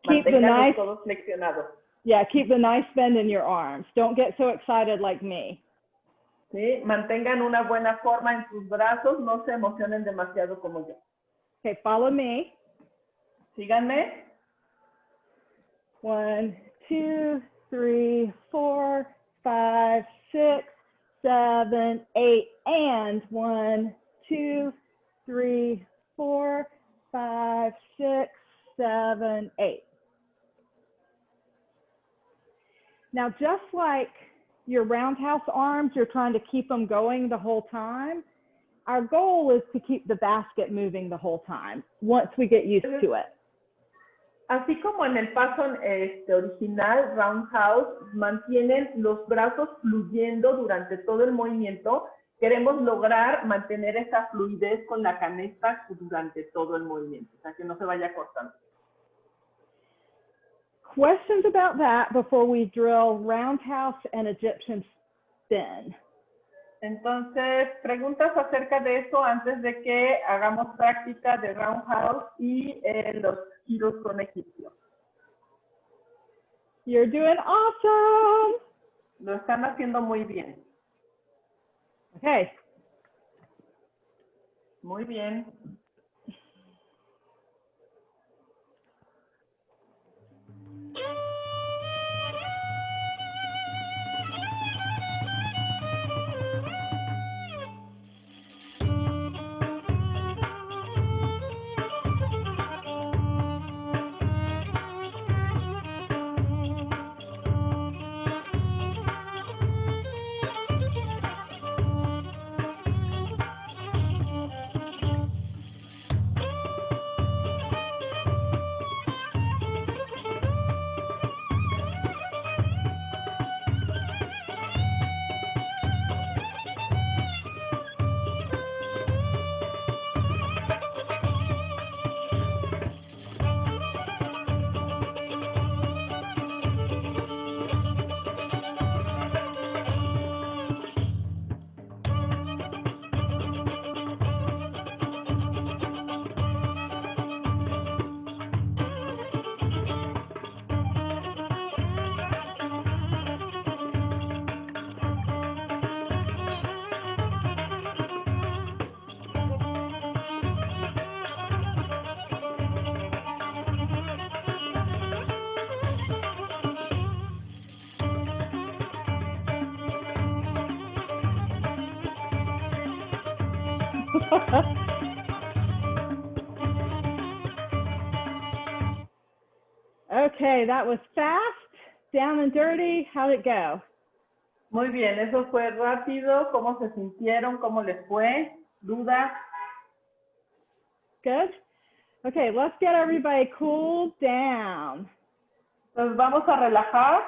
S3: Keep the
S4: Mantengan
S3: nice,
S4: todos flexionados.
S3: yeah, keep the nice bend in your arms. Don't get so excited like me.
S4: ¿Sí? Mantengan una buena forma en sus brazos, no se emocionen demasiado como yo.
S3: Okay, follow me.
S4: Síganme.
S3: 1, 2, 3, 4, 5, 6, 7, 8, and 1, 2, 3, 4, 5, 6, 7, 8. Now, just like your roundhouse arms, you're trying to keep them going the whole time. Our goal is to keep the basket moving the whole time once we get used to it.
S4: Así como en el paso original, roundhouse, mantienen los brazos fluyendo durante todo el movimiento. Queremos lograr mantener esa fluidez con la canasta durante todo el movimiento, o sea, que no se vaya cortando.
S3: Questions about that before we drill roundhouse and Egyptian spin?
S4: Entonces, preguntas acerca de eso antes de que hagamos práctica de roundhouse y los giros con egipcio.
S3: You're doing awesome.
S4: Lo están haciendo muy bien.
S3: Okay.
S4: Muy bien.
S3: Okay, that was fast, down and dirty. How'd it go?
S4: Muy bien, eso fue rápido. ¿Cómo se sintieron? ¿Cómo les fue? ¿Dudas?
S3: Good? Okay, let's get everybody cooled down.
S4: Nos vamos a relajar.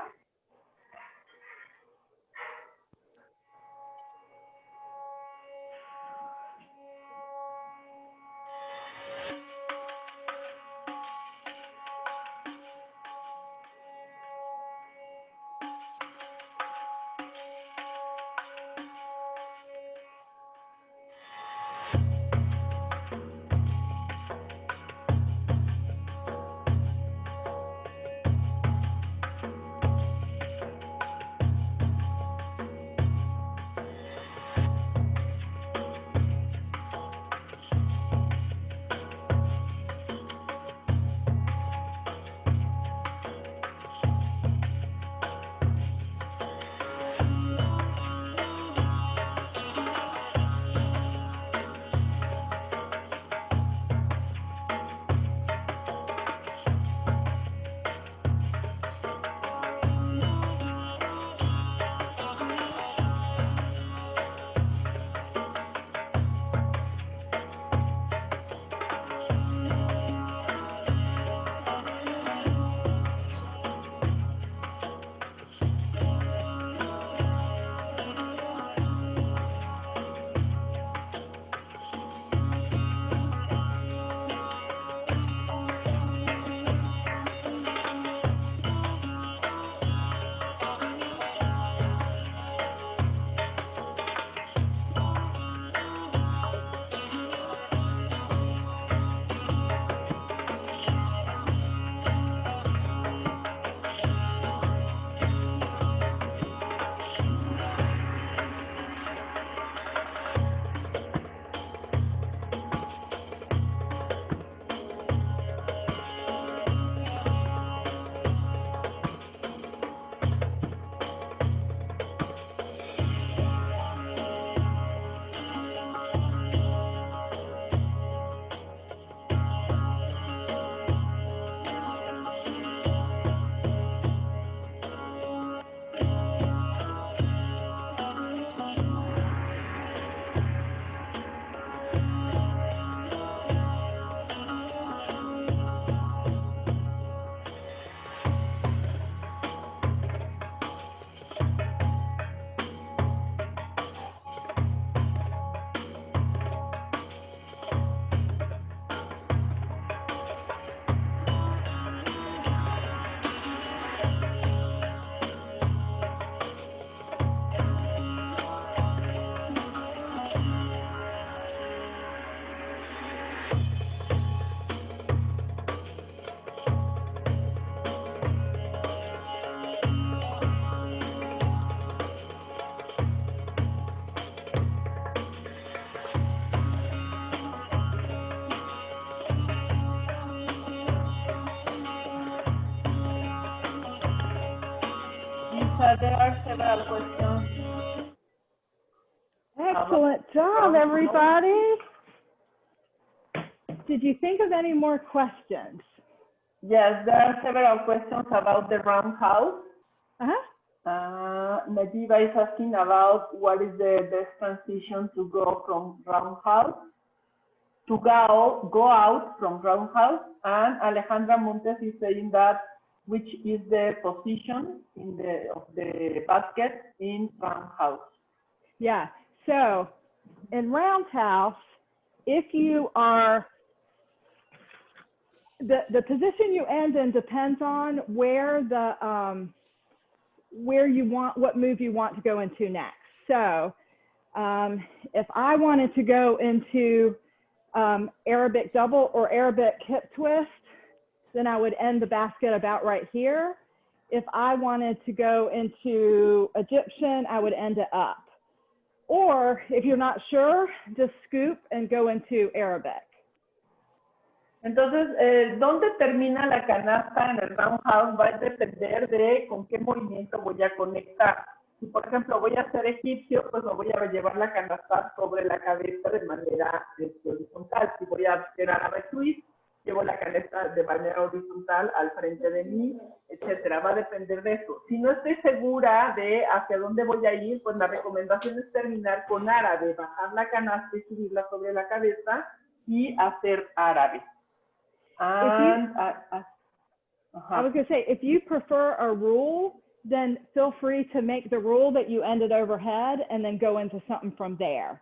S4: There are several questions.
S3: Excellent job, everybody. Did you think of any more questions?
S4: Yes, there are several questions about the roundhouse. Najiba is asking about what is the best transition to go from roundhouse, to go out from roundhouse, and Alejandra Montes is saying that which is the position of the basket in roundhouse.
S3: Yeah, so in roundhouse, if you are, the position you end in depends on where what move you want to go into next. So if I wanted to go into Arabic double or Arabic hip twist, then I would end the basket about right here. If I wanted to go into Egyptian, I would end it up. Or if you're not sure, just scoop and go into Arabic.
S4: Entonces, ¿dónde termina la canasta en el roundhouse? Va a depender de con qué movimiento voy a conectar. Si, por ejemplo, voy a ser egipcio, pues no voy a llevar la canasta sobre la cabeza de manera horizontal. Si voy a ser árabe suizo, llevo la canasta de manera horizontal al frente de mí, etcétera. Va a depender de eso. Si no estoy segura de hacia dónde voy a ir, pues la recomendación es terminar con árabe, bajar la canasta y subirla sobre la cabeza y hacer árabe.
S3: I was going to say, if you prefer a rule, then feel free to make the rule that you ended overhead and then go into something from there.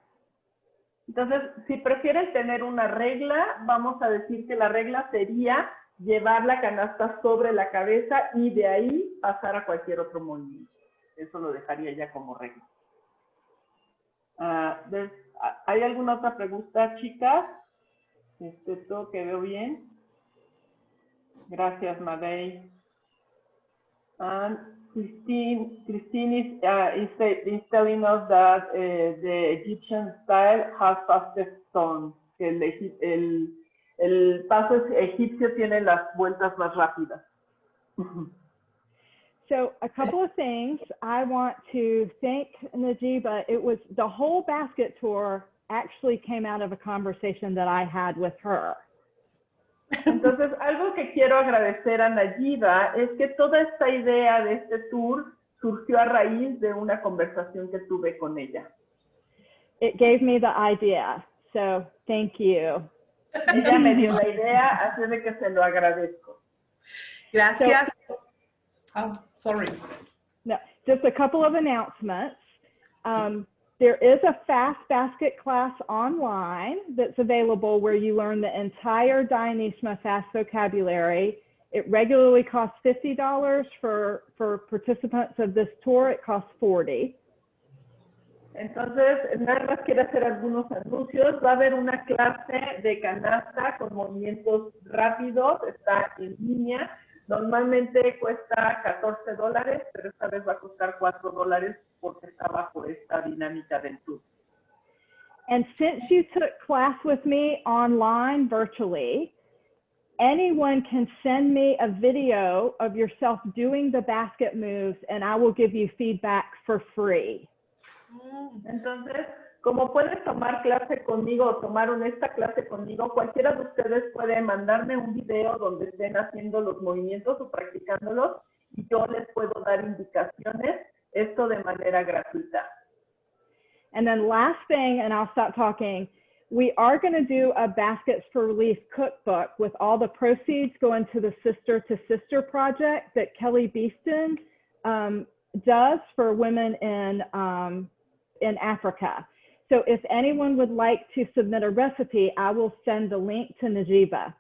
S4: Entonces, si prefieren tener una regla, vamos a decir que la regla sería llevar la canasta sobre la cabeza y de ahí pasar a cualquier otro movimiento. Eso lo dejaría ya como regla. ¿Hay alguna otra pregunta, chicas? Todo que veo bien. Gracias, Madei. Christine is telling us that the Egyptian style has fastest turns. Que el paso egipcio tiene las vueltas más rápidas.
S3: So a couple of things. I want to thank Najiba. It was the whole basket tour actually came out of a conversation that I had with her.
S4: Entonces, algo que quiero agradecer a Najiba es que toda esta idea de este tour surgió a raíz de una conversación que tuve con ella.
S3: It gave me the idea, so thank you.
S4: Ella me dio la idea, así de que se lo agradezco.
S8: Gracias. Sorry.
S3: No, just a couple of announcements. There is a fast basket class online that's available where you learn the entire Dionysia fast vocabulary. It regularly costs $50 for participants of this tour. It costs $40.
S4: Entonces, nada más quiero hacer algunos anuncios. Va a haber una clase de canasta con movimientos rápidos. Está en línea. Normalmente cuesta $14, pero esta vez va a costar $4 porque está bajo esta dinámica del tour.
S3: And since you took class with me online virtually, anyone can send me a video of yourself doing the basket moves and I will give you feedback for free.
S4: Entonces, como pueden tomar clase conmigo o tomaron esta clase conmigo, cualquiera de ustedes puede mandarme un video donde estén haciendo los movimientos o practicándolos y yo les puedo dar indicaciones, esto de manera gratuita.
S3: And then last thing, and I'll stop talking, we are going to do a Baskets for Relief cookbook with all the proceeds going to the Sister to Sister project that Kelly Beeston does for women in Africa. So if anyone would like to submit a recipe, I will send the link to Najiba.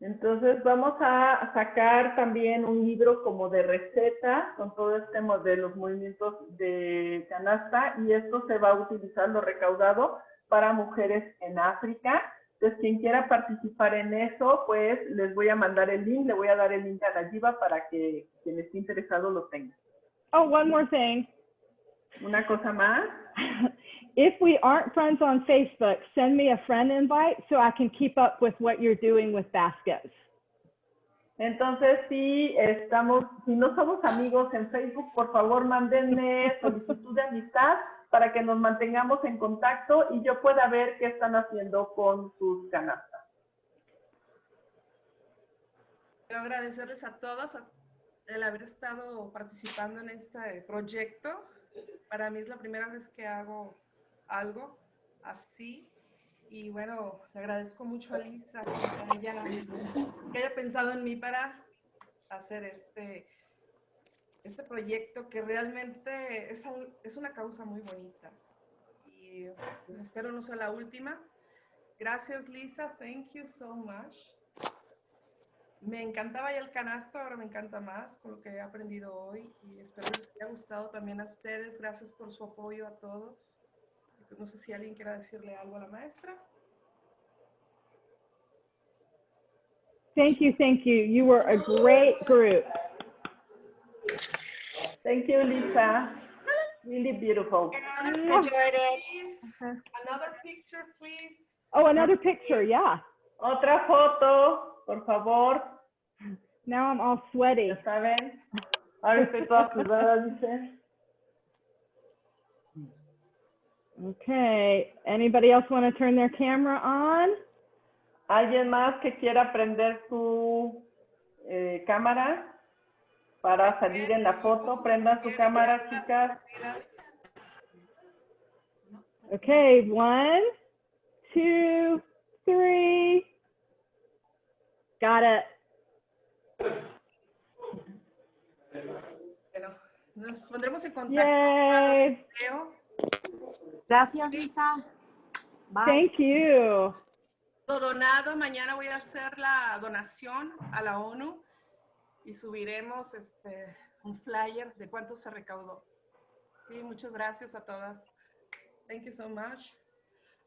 S4: Entonces vamos a sacar también un libro como de receta con todo este de los movimientos de canasta y esto se va a utilizar lo recaudado para mujeres en África. Entonces quien quiera participar en eso, pues les voy a mandar el link, le voy a dar el link a Najiba para que quien esté interesado lo tenga.
S3: Oh, one more thing.
S4: Una cosa más.
S3: If we aren't friends on Facebook, send me a friend invite so I can keep up with what you're doing with baskets.
S4: Entonces, si no somos amigos en Facebook, por favor, mándenme solicitud de amistad para que nos mantengamos en contacto y yo pueda ver qué están haciendo con sus canastas.
S1: Quiero agradecerles a todos el haber estado participando en este proyecto. Para mí es la primera vez que hago algo así y bueno, le agradezco mucho a Lisa que haya pensado en mí para hacer este proyecto que realmente es una causa muy bonita y pues, espero no sea la última. Gracias Lisa, thank you so much. Me encantaba ya el canasto, ahora me encanta más con lo que he aprendido hoy y espero les haya gustado también a ustedes. Gracias por su apoyo a todos. No sé si alguien quiera decirle algo a la maestra.
S3: Thank you, thank you. You were a great group.
S4: Thank you, Lisa. Really beautiful.
S5: Enjoyed it.
S1: Another picture, please.
S3: Oh, another picture, yeah.
S4: Otra foto, por favor.
S3: Now I'm all sweaty.
S4: Ya saben. Ahora estoy toda sudada, dice.
S3: Okay, anybody else want to turn their camera on?
S4: ¿Alguien más que quiera prender su cámara para salir en la foto? Prendan su cámara, chicas.
S3: Okay, 1, 2, 3. Got it.
S1: Bueno, nos pondremos en contacto.
S3: Yay.
S9: Gracias, Lisa. Bye.
S3: Thank you.
S1: Todo donado, mañana voy a hacer la donación a la ONU y subiremos un flyer de cuánto se recaudó. Sí, muchas gracias a todas. Thank you so much.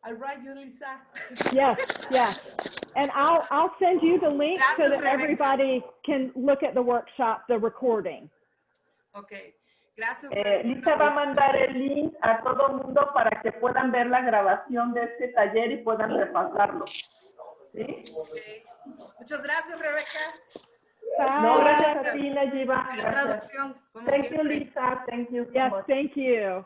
S1: I'll write you, Lisa.
S3: Yes, yes. And I'll send you the link so
S1: Gracias,
S3: that
S1: Rebecca.
S3: everybody can look at the workshop, the recording.
S1: Okay. Gracias.
S4: Lisa va a mandar el link a todo el mundo para que puedan ver la grabación de este taller y puedan repasarlo. ¿Sí?
S1: Okay. Muchas gracias, Rebeca.
S4: No, gracias a ti, Nayiba.
S1: La
S4: Gracias.
S1: traducción, como
S4: Thank you,
S1: siempre.
S4: Lisa. Thank you so
S3: Yes,
S4: much.
S3: thank you.